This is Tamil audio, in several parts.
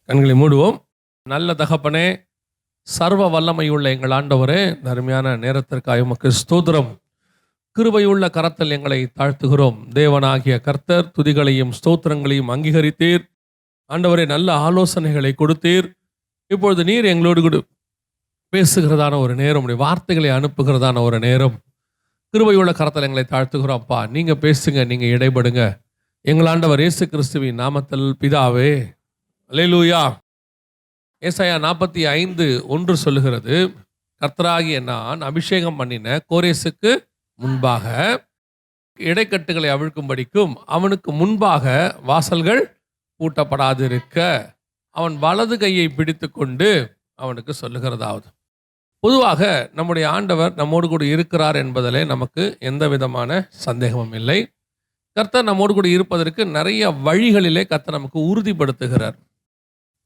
கண்களை மூடுவோம். நல்ல தகப்பனே, சர்வ வல்லமையுள்ள எங்கள் ஆண்டவரே, இந்த அருமையான நேரத்திற்காக உமக்கு ஸ்தோத்திரம். கிருபையுள்ள கரத்தில் எங்களை தாழ்த்துகிறோம். தேவனாகிய கர்த்தர் துதிகளையும் ஸ்தோத்திரங்களையும் அங்கீகரித்தீர். ஆண்டவரே, நல்ல ஆலோசனைகளை கொடுத்தீர். இப்பொழுது நீர் எங்களோடு கூட பேசுகிறதான ஒரு நேரம், உடைய வார்த்தைகளை அனுப்புகிறதான ஒரு நேரம். கிருபையுள்ள கரத்தில் எங்களை தாழ்த்துகிறோம். அப்பா, நீங்க பேசுங்க, நீங்க இடைபடுங்க. எங்கள் ஆண்டவர் இயேசு கிறிஸ்துவின் நாமத்தில் பிதாவே, அல்லேலூயா. ஏசாயா 45:1 சொல்லுகிறது, கர்த்தராகிய நான் அபிஷேகம் பண்ணின கோரேசுக்கு முன்பாக இடைக்கட்டுகளை அவிழ்க்கும்படிக்கும் அவனுக்கு முன்பாக வாசல்கள் பூட்டப்படாதிருக்க அவன் வலது கையை பிடித்து கொண்டு அவனுக்கு சொல்லுகிறதாவது. பொதுவாக நம்முடைய ஆண்டவர் நம்மோடு கூட இருக்கிறார் என்பதிலே நமக்கு எந்த விதமான சந்தேகமும் இல்லை. கர்த்தர் நம்மோடு கூட இருப்பதற்கு நிறைய வழிகளிலே கர்த்தர் நமக்கு உறுதிப்படுத்துகிறார்.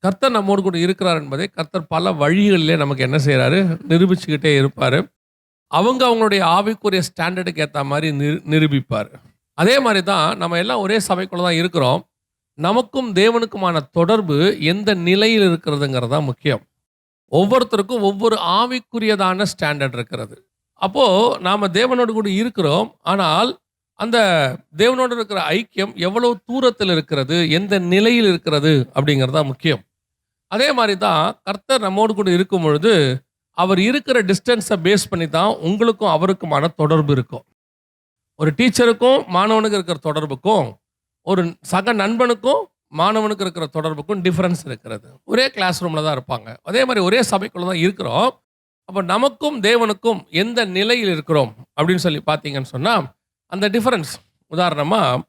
கர்த்தர் நம்மோடு கூட இருக்கிறார் என்பதை கர்த்தர் பல வழிகளிலே நமக்கு என்ன செய்கிறாரு, நிரூபிச்சுக்கிட்டே இருப்பார். அவங்களுடைய ஆவிக்குரிய ஸ்டாண்டர்டுக்கு ஏற்ற மாதிரி நிரூபிப்பார். அதே மாதிரி தான் நம்ம எல்லாம் ஒரே சபைக்குள்ள தான் இருக்கிறோம். நமக்கும் தேவனுக்குமான தொடர்பு எந்த நிலையில் இருக்கிறதுங்கிறது தான் முக்கியம். ஒவ்வொருத்தருக்கும் ஒவ்வொரு ஆவிக்குரியதான ஸ்டாண்டர்ட் இருக்கிறது. அப்போது நாம் தேவனோடு கூட இருக்கிறோம். ஆனால் அந்த தேவனோடு இருக்கிற ஐக்கியம் எவ்வளவு தூரத்தில் இருக்கிறது, எந்த நிலையில் இருக்கிறது அப்படிங்கிறது தான் முக்கியம். அதே மாதிரி தான் கர்த்தர் நம்மோடு கூட இருக்கும் பொழுது அவர் இருக்கிற டிஸ்டன்ஸை பேஸ் பண்ணி தான் உங்களுக்கும் அவருக்குமான தொடர்பு இருக்கும். ஒரு டீச்சருக்கும் மாணவனுக்கு இருக்கிற தொடர்புக்கும், ஒரு சக நண்பனுக்கும் மாணவனுக்கு இருக்கிற தொடர்புக்கும் டிஃப்ரென்ஸ் இருக்கிறது. ஒரே கிளாஸ் ரூமில் தான் இருப்பாங்க. அதே மாதிரி ஒரே சபைக்குள்ள தான் இருக்கிறோம். அப்போ நமக்கும் தேவனுக்கும் எந்த நிலையில் இருக்கிறோம் அப்படின்னு சொல்லி பார்த்தீங்கன்னு சொன்னால் அந்த டிஃபரன்ஸ். உதாரணமாக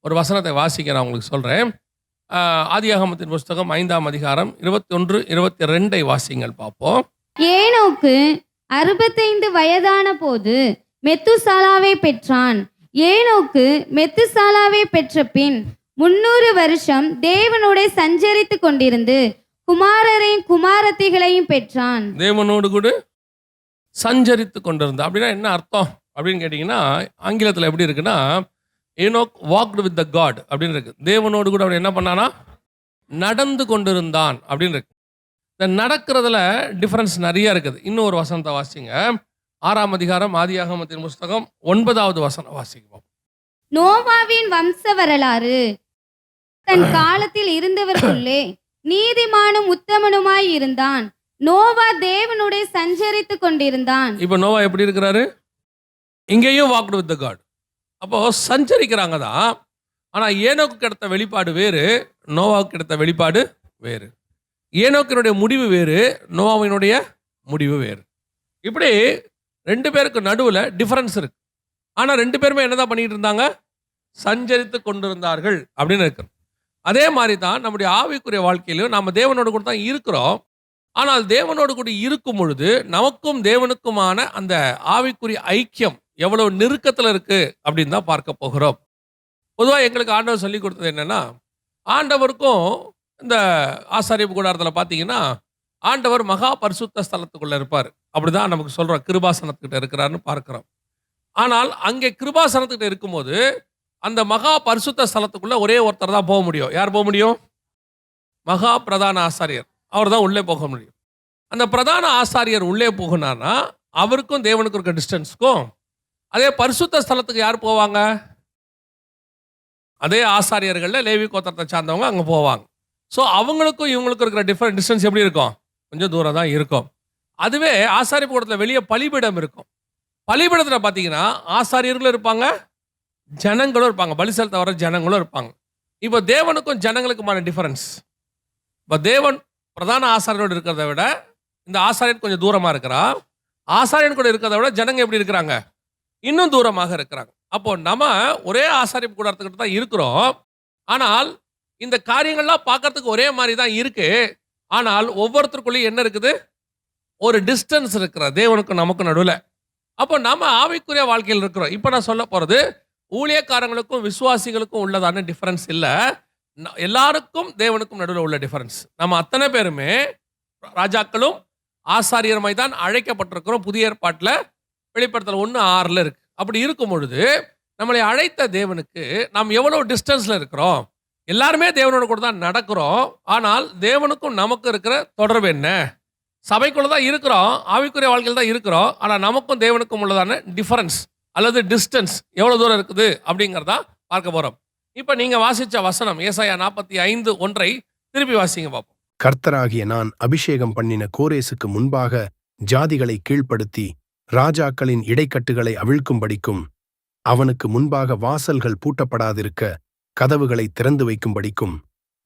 ஒரு வசனத்தை வாசிக்க நான் உங்களுக்கு சொல்கிறேன். ஆதியாகமத்தின் புஸ்தகம் 5ஆம் அதிகாரம் 21, 22 வாசிங்கள் பார்ப்போம். ஏனோக்கு 65 வயதான போது மெத்துசாலாவை பெற்றான். ஏனோக்கு மெத்துசாலாவை பெற்ற பின் 300 வருஷம் தேவனோட சஞ்சரித்து கொண்டிருந்து குமாரரையும் குமாரத்திகளையும் பெற்றான். தேவனோடு கூட சஞ்சரித்து கொண்டிருந்த அப்படின்னா என்ன அர்த்தம் அப்படின்னு கேட்டிங்கன்னா, ஆங்கிலத்தில் எப்படி இருக்குன்னா, Enoch walked with the God அப்படின்னு இருக்கு. தேவனோடு கூட அவர் என்ன பண்ணானா, நடந்து கொண்டிருந்தான் அப்படின்னு இருக்கு. இந்த நடக்கிறதுல டிஃபரன்ஸ் நிறைய இருக்குது. இன்னும் ஒரு வசனத்தை வாசிங்க. 6ஆம் அதிகாரம் ஆதியாகமத்தின் புஸ்தகம் 9வது வசனம் வாசிப்போம். நோவாவின் வம்ச வரலாறு. தன் காலத்தில் இருந்தவர்களுள்ளே நீதிமானும் உத்தமனுமாய் இருந்தான். நோவா தேவனுடைய சஞ்சரித்து கொண்டிருந்தான். இப்போ நோவா எப்படி இருக்கிறாரு? இங்கேயும் வாக்டு வித் த காட். அப்போ சஞ்சரிக்கிறாங்க தான். ஆனால் ஏனோக்கு கிடைத்த வெளிப்பாடு வேறு, நோவாவுக்கு கிடைத்த வெளிப்பாடு வேறு. ஏனோக்கினுடைய முடிவு வேறு, நோவாவினுடைய முடிவு வேறு. இப்படி 2 பேருக்கு நடுவில் டிஃபரன்ஸ் இருக்கு. ஆனால் 2 பேருமே என்னதான் பண்ணிட்டு இருந்தாங்க, சஞ்சரித்து கொண்டிருந்தார்கள் அப்படின்னு இருக்கு. அதே மாதிரி தான் நம்முடைய ஆவிக்குரிய வாழ்க்கையிலும் நாம் தேவனோடு கூட தான் இருக்கிறோம். ஆனால் தேவனோடு கூட இருக்கும் பொழுது நமக்கும் தேவனுக்குமான அந்த ஆவிக்குரிய ஐக்கியம் எவ்வளவு நெருக்கத்தில் இருக்கு அப்படின்னு தான் பார்க்க போகிறோம். பொதுவாக எங்களுக்கு ஆண்டவர் சொல்லி கொடுத்தது என்னன்னா, ஆண்டவருக்கும் இந்த ஆசாரியப்பு கூடாரத்தில் பார்த்தீங்கன்னா ஆண்டவர் மகா பரிசுத்த ஸ்தலத்துக்குள்ள இருப்பார். அப்படிதான் நமக்கு சொல்றோம், கிருபாசனத்துக்கிட்ட இருக்கிறாருன்னு பார்க்கிறோம். ஆனால் அங்கே கிருபாசனத்துக்கிட்ட இருக்கும்போது அந்த மகா பரிசுத்த ஸ்தலத்துக்குள்ள ஒரே ஒருத்தர் தான் போக முடியும். யார் போக முடியும்? மகா பிரதான ஆசாரியர். அவர் தான் உள்ளே போக முடியும். அந்த பிரதான ஆசாரியர் உள்ளே போகணும்னா அவருக்கும் தேவனுக்கும் இருக்க டிஸ்டன்ஸ்க்கும், அதே பரிசுத்த ஸ்தலத்துக்கு யார் போவாங்க? அதே ஆசாரியர்கள் லேவி கோத்திரத்தை சார்ந்தவங்க அங்கே போவாங்க. ஸோ அவங்களுக்கும் இவங்களுக்கும் இருக்கிற டிஸ்டன்ஸ் எப்படி இருக்கும்? கொஞ்சம் தூரம் தான் இருக்கும். அதுவே ஆசாரிய கூடத்தில் வெளியே பலிபீடம் இருக்கும். பலிபீடத்தில் பார்த்தீங்கன்னா ஆசாரியர்களும் இருப்பாங்க, ஜனங்களும் இருப்பாங்க, பலி செலுத்த வர ஜனங்களும் இருப்பாங்க. இப்போ தேவனுக்கும் ஜனங்களுக்குமான டிஃபரன்ஸ். இப்போ தேவன் பிரதான ஆசாரியரோடு இருக்கிறத விட இந்த ஆசாரியன் கொஞ்சம் தூரமாக இருக்கிறா. ஆசாரியன் கூட இருக்கிறத விட ஜனங்க எப்படி இருக்கிறாங்க? இன்னும் தூரமாக இருக்கிறாங்க. அப்போ நம்ம ஒரே ஆசாரிய கூடாரத்துக்கிட்ட தான் இருக்கிறோம். ஆனால் இந்த காரியங்கள்லாம் பார்க்கறதுக்கு ஒரே மாதிரி தான் இருக்கு. ஆனால் ஒவ்வொருத்தருக்குள்ளேயும் என்ன இருக்குது? ஒரு டிஸ்டன்ஸ் இருக்கிற தேவனுக்கும் நமக்கும் நடுவில். அப்போ நம்ம ஆவிக்குரிய வாழ்க்கையில் இருக்கிறோம். இப்போ நான் சொல்ல போகிறது ஊழியக்காரங்களுக்கும் விசுவாசிகளுக்கும் உள்ளதான டிஃபரன்ஸ் இல்லை, எல்லாருக்கும் தேவனுக்கும் நடுவில் உள்ள டிஃபரன்ஸ். நம்ம அத்தனை பேருமே ராஜாக்களும் ஆசாரியருமாய் தான் அழைக்கப்பட்டிருக்கிறோம். புதிய ஏற்பாட்டில் வெளிப்படுத்தல் 1:6 இருக்கு. அப்படி இருக்கும் பொழுது நம்மளை அழைத்த தேவனுக்கு நாம் எவ்வளவு டிஸ்டன்ஸில் இருக்கிறோம்? எல்லாருமே தேவனோட கூட தான் நடக்கிறோம். ஆனால் தேவனுக்கும் நமக்கும் இருக்கிற தொடர்பு என்ன? சபைக்குள்ள தான் இருக்கிறோம், ஆவிக்குரிய வாழ்க்கையில் தான் இருக்கிறோம். ஆனால் நமக்கும் தேவனுக்கும் உள்ளதான டிஃபரன்ஸ் அல்லது டிஸ்டன்ஸ் எவ்வளோ தூரம் இருக்குது அப்படிங்கிறதா பார்க்க போகிறோம். இப்போ நீங்கள் வாசித்த வசனம் ஏசாயா 45:1 திருப்பி வாசிங்க பார்ப்போம். கர்த்தராகிய நான் அபிஷேகம் பண்ணின கோரேசுக்கு முன்பாக ஜாதிகளை கீழ்ப்படுத்தி ராஜாக்களின் இடைக்கட்டுகளை அவிழ்க்கும்படிக்கும் அவனுக்கு முன்பாக வாசல்கள் பூட்டப்படாதிருக்க கதவுகளை திறந்து வைக்கும்படிக்கும்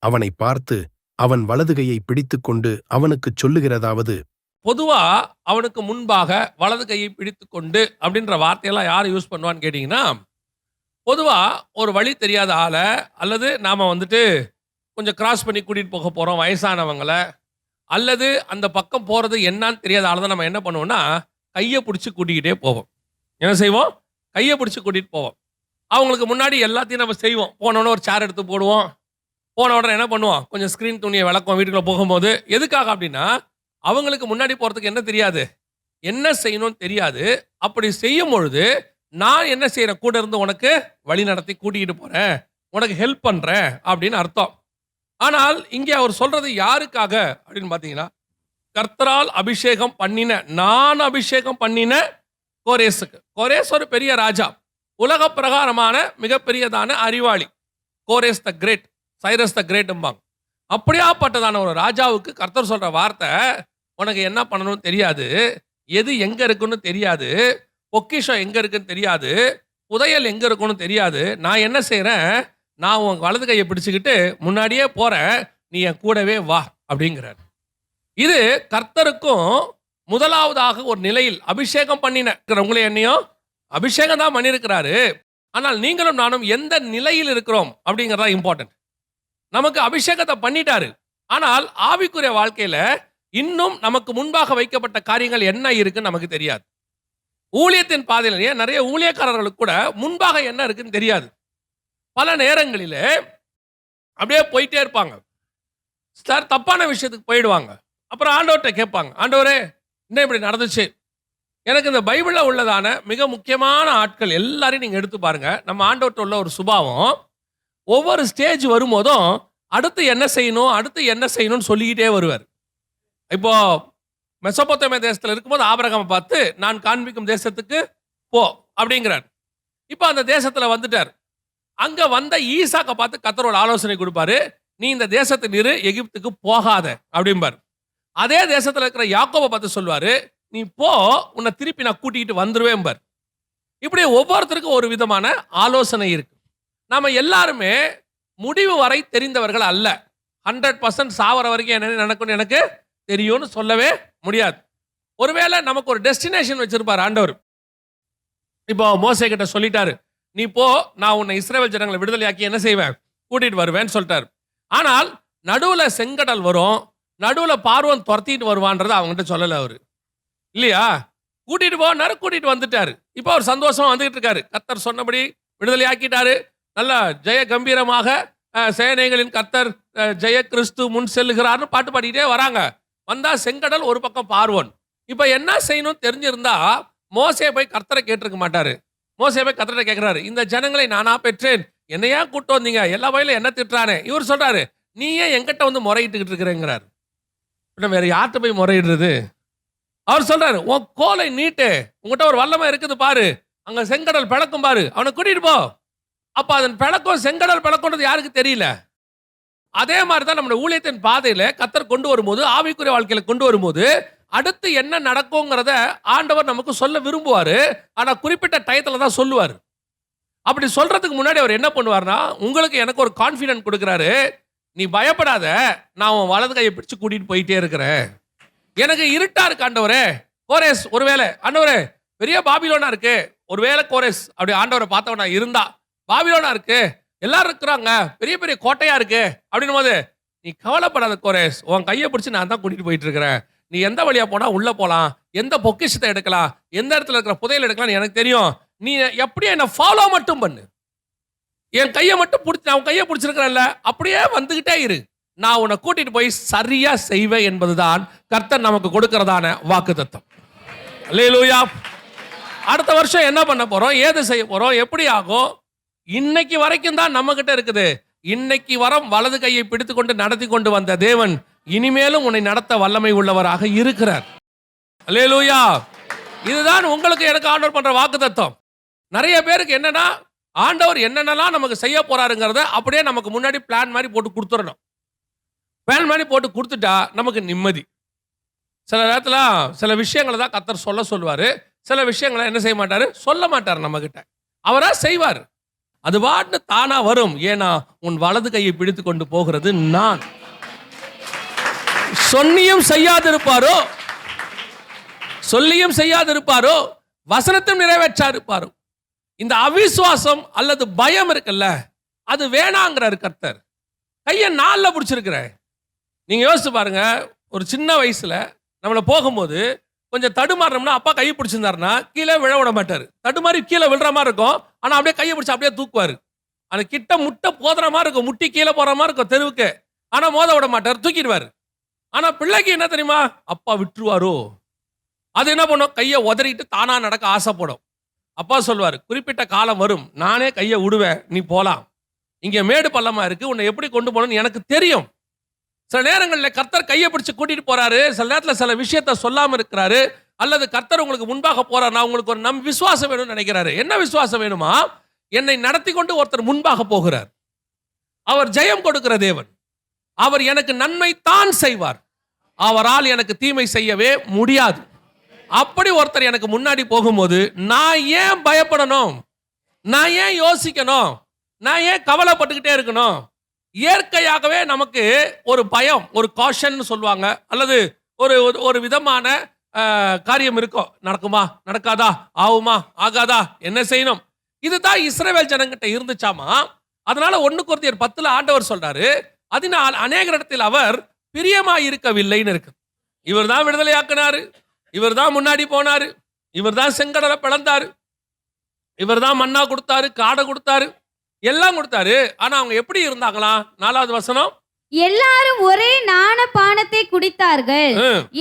அவனை பார்த்து அவன் வலதுகையை பிடித்துக்கொண்டு அவனுக்குச் சொல்லுகிறதாவது. பொதுவா அவனுக்கு முன்பாக வலது கையை பிடித்துக்கொண்டு அப்படின்ற வார்த்தையெல்லாம் யார் யூஸ் பண்ணுவான்னு கேட்டிங்கன்னா, பொதுவா ஒரு வழி தெரியாத ஆளை அல்லது நாம் கொஞ்சம் கிராஸ் பண்ணி கூட்டிகிட்டு போக போகிறோம் வயசானவங்களை, அல்லது அந்த பக்கம் போகிறது என்னன்னு தெரியாத ஆளை தான் நம்ம என்ன பண்ணுவோம்னா கையை பிடிச்சி கூட்டிக்கிட்டே போவோம். என்ன செய்வோம்? கையை பிடிச்சி கூட்டிகிட்டு போவோம். அவங்களுக்கு முன்னாடி எல்லாத்தையும் நம்ம செய்வோம். போனோடனே ஒரு சேர் எடுத்து போடுவோம். போன உடனே என்ன பண்ணுவோம்? கொஞ்சம் ஸ்க்ரீன் துணியை விளக்குவோம் வீட்டுக்குள்ளே போகும்போது. எதுக்காக அப்படின்னா, அவங்களுக்கு முன்னாடி போகிறதுக்கு என்ன தெரியாது, என்ன செய்யணும்னு தெரியாது. அப்படி செய்யும் பொழுது நான் என்ன செய்கிறேன்? கூட இருந்து உனக்கு வழி நடத்தி கூட்டிகிட்டு போகிறேன், உனக்கு ஹெல்ப் பண்ணுறேன் அப்படின்னு அர்த்தம். ஆனால் இங்கே அவர் சொல்கிறது யாருக்காக அப்படின்னு பார்த்தீங்கன்னா, கர்த்தரால் அபிஷேகம் பண்ணின, நான் அபிஷேகம் பண்ணின கோரேசுக்கு. கோரேஸ் ஒரு பெரிய ராஜா, உலக பிரகாரமான மிகப்பெரியதான அறிவாளி. கோரேஸ் த கிரேட், சைரஸ் த கிரேட்ம்பாங்க. அப்படியாப்பட்டதான ஒரு ராஜாவுக்கு கர்த்தர் சொல்ற வார்த்தை, உனக்கு என்ன பண்ணணும்னு தெரியாது, எது எங்க இருக்குன்னு தெரியாது, பொக்கிஷம் எங்க இருக்குன்னு தெரியாது, புதையல் எங்க இருக்குன்னு தெரியாது. நான் என்ன செய்யறேன்? நான் உன் வலது கையை பிடிச்சுக்கிட்டு முன்னாடியே போறேன், நீ என் கூடவே வா அப்படிங்கிறார். இது கர்த்தருக்கும் முதலாவதாக ஒரு நிலையில் அபிஷேகம் பண்ணின உங்களை என்னையும் அபிஷேகம் தான் பண்ணியிருக்கிறாரு. ஆனால் நீங்களும் நானும் எந்த நிலையில் இருக்கிறோம் அப்படிங்கிறதா இம்பார்ட்டன்ட். நமக்கு அபிஷேகத்தை பண்ணிட்டாரு, ஆனால் ஆவிக்குரிய வாழ்க்கையில இன்னும் நமக்கு முன்பாக வைக்கப்பட்ட காரியங்கள் என்ன இருக்குன்னு நமக்கு தெரியாது. ஊழியத்தின் பாதையிலேயே நிறைய ஊழியக்காரர்களுக்கு கூட முன்பாக என்ன இருக்குன்னு தெரியாது. பல நேரங்களிலே அப்படியே போயிட்டே இருப்பாங்க. சார் தப்பான விஷயத்துக்கு போயிடுவாங்க. அப்புறம் ஆண்டவர்கிட்ட கேட்பாங்க, ஆண்டவரே என்ன இப்படி நடந்துச்சு? எனக்கு இந்த பைபிளில் உள்ளதான மிக முக்கியமான ஆட்கள் எல்லாரையும் நீங்கள் எடுத்து பாருங்க. நம்ம ஆண்டவர்கிட்ட உள்ள ஒரு சுபாவம், ஒவ்வொரு ஸ்டேஜ் வரும்போதும் அடுத்து என்ன செய்யணும், அடுத்து என்ன செய்யணும்னு சொல்லிக்கிட்டே வருவார். இப்போ மெசொப்பொத்தேமியா தேசத்தில் இருக்கும்போது ஆபிரகாமை பார்த்து, நான் காண்பிக்கும் தேசத்துக்கு போ அப்படிங்கிறார். இப்போ அந்த தேசத்தில் வந்துட்டார். அங்கே வந்த ஈசாக்கை பார்த்து கர்த்தர் ஒரு ஆலோசனை கொடுப்பாரு, நீ இந்த தேசத்தில் இரு, எகிப்துக்கு போகாத அப்படிம்பார். அதே தேசத்தில் இருக்கிற யாக்கோபை பார்த்து சொல்வாரு, நீ போ, உன்னை திருப்பி நான் கூட்டிகிட்டு வந்துருவேன். இப்படி ஒவ்வொருத்தருக்கும் ஒரு விதமான ஆலோசனை இருக்கு. நாம எல்லாருமே முடிவு வரை தெரிந்தவர்கள் அல்ல. 100% சாவர வரைக்கும் என்ன நடக்கும்னு எனக்கு தெரியும்னு சொல்லவே முடியாது. ஒருவேளை நமக்கு ஒரு டெஸ்டினேஷன் வச்சிருப்பார் ஆண்டவர். இப்போ மோசே கிட்ட சொல்லிட்டாரு, நீ போ, நான் உன்னை இஸ்ரவேல் ஜனங்களை விடுதலையாக்கி என்ன செய்வேன்? கூட்டிட்டு வருவேன்னு சொல்லிட்டாரு. ஆனால் நடுவுல செங்கடல் வரும், நடுவுல பார்வோன் துரத்திட்டு வருவான்றதை அவங்ககிட்ட சொல்லல அவரு, இல்லையா? கூட்டிட்டு போனாரு, கூட்டிட்டு வந்துட்டாரு. இப்போ அவர் சந்தோஷமா வந்துகிட்டு இருக்காரு. கர்த்தர் சொன்னபடி விடுதலை ஆக்கிட்டாரு. நல்ல ஜெய கம்பீரமாக சேனைகளின் கர்த்தர் ஜெய கிறிஸ்து முன் செல்லுகிறார்னு பாட்டு பாடிக்கிட்டே வராங்க. வந்தா செங்கடல், ஒரு பக்கம் பார்வோன். இப்போ என்ன செய்யணும் தெரிஞ்சிருந்தா மோசே போய் கர்த்தரை கேட்டிருக்க மாட்டாரு. மோசே போய் கர்த்தரை கேட்கிறாரு, இந்த ஜனங்களை நானா பெற்றேன், என்னையா கூட்டு வந்தீங்க, எல்லா வகையிலும் என்ன திட்டுறானே. இவர் சொல்றாரு, நீ ஏன் எங்கிட்ட வந்து முறையிட்டுக்கிட்டு இருக்கிறேங்கிறார். வேற யார்கிட்ட போய் முறையிடுறது? அவர் சொல்றாரு, உன் கோலை நீட்டு, உங்ககிட்ட ஒரு வல்லமை இருக்குது பாரு, அங்க செங்கடல் பிளக்கும் பாரு, அவனை கூட்டிட்டு போ. அப்ப அதன் பிளக்கம், செங்கடல் பிளக்கம்ன்றது யாருக்கு தெரியல. அதே மாதிரி தான் நம்முடைய ஊழியத்தின் பாதையில கர்த்தர் கொண்டு வரும்போது, ஆவிக்குரிய வாழ்க்கையில கொண்டு வரும்போது, அடுத்து என்ன நடக்குங்கிறத ஆண்டவர் நமக்கு சொல்ல விரும்புவாரு. ஆனா குறிப்பிட்ட டயத்துல தான் சொல்லுவார். அப்படி சொல்றதுக்கு முன்னாடி அவர் என்ன பண்ணுவார்னா, உங்களுக்கு எனக்கு ஒரு கான்ஃபிடன்ட் கொடுக்குறாரு. நீ பயப்படாத, நான் உன் வலது கையை பிடிச்சு கூட்டிட்டு போயிட்டே இருக்கிறேன். எனக்கு இருட்டா இருக்கு ஆண்டவரே. கோரேஸ் ஒருவேளை, ஆண்டவரே பெரிய பாபிலோனா இருக்கு, ஒருவேளை கோரேஸ் அப்படி ஆண்டவரை பார்த்தவனா இருந்தா, பாபிலோனா இருக்கு, எல்லாரும் இருக்கிறாங்க, பெரிய பெரிய கோட்டையா இருக்கு அப்படின்னும் போது, நீ கவலைப்படாத கோரேஸ், உன் கையை பிடிச்சி நான் தான் கூட்டிட்டு போயிட்டு இருக்கிறேன். நீ எந்த வழியா போனா உள்ள போலாம், எந்த பொக்கிஷத்தை எடுக்கலாம், எந்த இடத்துல இருக்கிற புதையல் எடுக்கலாம் எனக்கு தெரியும். நீ எப்படியே என்ன ஃபாலோ மட்டும் பண்ணு, என் கையை மட்டும் பிடிச்சி, நான் கையை பிடிச்சிருக்கிறேன்ல, அப்படியே வந்துகிட்டே இரு, நான் உன்னை கூட்டிட்டு போய் சரியா செய்வேன் என்பதுதான் கர்த்தர் நமக்கு கொடுக்கிறதான வாக்குத்தத்தம். அல்லேலூயா. அடுத்த வருஷம் என்ன பண்ண போறோம், ஏது செய்ய போறோம், எப்படி ஆகும், இன்னைக்கு வரைக்கும் தான் நம்ம கிட்ட இருக்குது. இன்னைக்கு வரம் வலது கையை பிடித்து கொண்டு நடத்தி கொண்டு வந்த தேவன் இனிமேலும் உன்னை நடத்த வல்லமை உள்ளவராக இருக்கிறார். அல்லேலூயா. இதுதான் உங்களுக்கு எனக்கு ஆண்டவர் பண்ற வாக்குத்தத்தம். நிறைய பேருக்கு என்னன்னா, ஆண்டவர் என்னென்னலாம் நமக்கு செய்ய போறாருங்கிறத அப்படியே நமக்கு முன்னாடி பிளான் மாதிரி போட்டு கொடுத்துடணும். பிளான் மாதிரி போட்டு கொடுத்துட்டா நமக்கு நிம்மதி. சில நேரத்தில் சில விஷயங்களை தான் கர்த்தர் சொல்லுவார். சில விஷயங்களை என்ன செய்ய மாட்டார், சொல்ல மாட்டார் நம்மகிட்ட. அவரா செய்வார். அது பாட்டு தானா வரும். ஏன்னா உன் வலது கையை பிடித்து கொண்டு போகிறது நான். சொன்னியும் செய்யாதிருப்பாரோ, சொல்லியும் செய்யாதிருப்பாரோ, வசனத்தையும் நிறைவேற்றாதிருப்பாரோ. இந்த அவிசுவாசம் அல்லது பயம் இருக்குல்ல, அது வேணாங்கிறார் கர்த்தர். கையை நாளில் பிடிச்சிருக்கிற. நீங்க யோசிச்சு பாருங்க, ஒரு சின்ன வயசுல நம்மளை போகும்போது கொஞ்சம் தடுமாறோம்னா அப்பா கையை பிடிச்சிருந்தாருன்னா கீழே விழ விட மாட்டார். தடுமாறி கீழே விழுற மாதிரி இருக்கும், ஆனால் அப்படியே கையை பிடிச்சி அப்படியே தூக்குவார். அந்த கிட்ட முட்டை போதுற மாதிரி இருக்கும், முட்டி கீழே போற மாதிரி இருக்கும் தெருவுக்கு, ஆனால் மோத விட மாட்டார், தூக்கிடுவார். ஆனால் பிள்ளைக்கு என்ன தெரியுமா, அப்பா விட்டுருவாரோ. அது என்ன பண்ணும், கையை உதறிட்டு தானா நடக்க ஆசைப்படும். அப்பா சொல்வார், குறிப்பிட்ட காலம் வரும், நானே கையை விடுவேன், நீ போலாம். இங்கே மேடு பள்ளமா இருக்கு, உன்னை எப்படி கொண்டு போகணும்னு எனக்கு தெரியும். சில நேரங்களில் கர்த்தர் கையை பிடிச்சு கூட்டிட்டு போறாரு. சில நேரத்தில் சில விஷயத்த சொல்லாம இருக்கிறாரு. அல்லது கர்த்தர் உங்களுக்கு முன்பாக போறாரு, நான் உங்களுக்கு ஒரு விசுவாசம் வேணும்னு நினைக்கிறாரு. என்ன விசுவாசம் வேணுமா, என்னை நடத்தி கொண்டு ஒருத்தர் முன்பாக போகிறார். அவர் ஜெயம் கொடுக்கிற தேவன். அவர் எனக்கு நன்மை தான் செய்வார், அவரால் எனக்கு தீமை செய்யவே முடியாது. அப்படி ஒருத்தர் எனக்கு முன்னாடி போகும்போது நான் ஏன் பயப்படணும், நான் ஏன் யோசிக்கணும், நான் ஏன் கவலைப்பட்டுக்கிட்டே இருக்கணும்? இயற்கையாகவே நமக்கு ஒரு பயம், ஒரு காஷன் சொல்லுவாங்க, அல்லது ஒரு ஒரு விதமான காரியம் இருக்கும். நடக்குமா, நடக்காதா, ஆகுமா, ஆகாதா, என்ன செய்யணும்? இதுதான் இஸ்ரவேல் ஜனங்கிட்ட இருந்துச்சாமா. அதனால 1 கொரிந்தியர் 10 ஆண்டவர் சொல்றாரு, அதனால் அநேக இடத்தில் அவர் பிரியமாய் இருக்கவில்லைன்னு இருக்கு. இவர் தான் விடுதலையாக்கினாரு, இவர் தான் முன்னாடி போனாரு, இவர் தான் செங்கடலை பிளந்தாரு, இவர் தான் மன்னா கொடுத்தாரு, காடை கொடுத்தாரு, எல்லாம் கொடுத்தாரு. ஆனா அவங்க எப்படி இருந்தாங்களா? 4வது வசனம், எல்லாரும் ஒரே ஞான பானத்தை குடித்தார்கள்.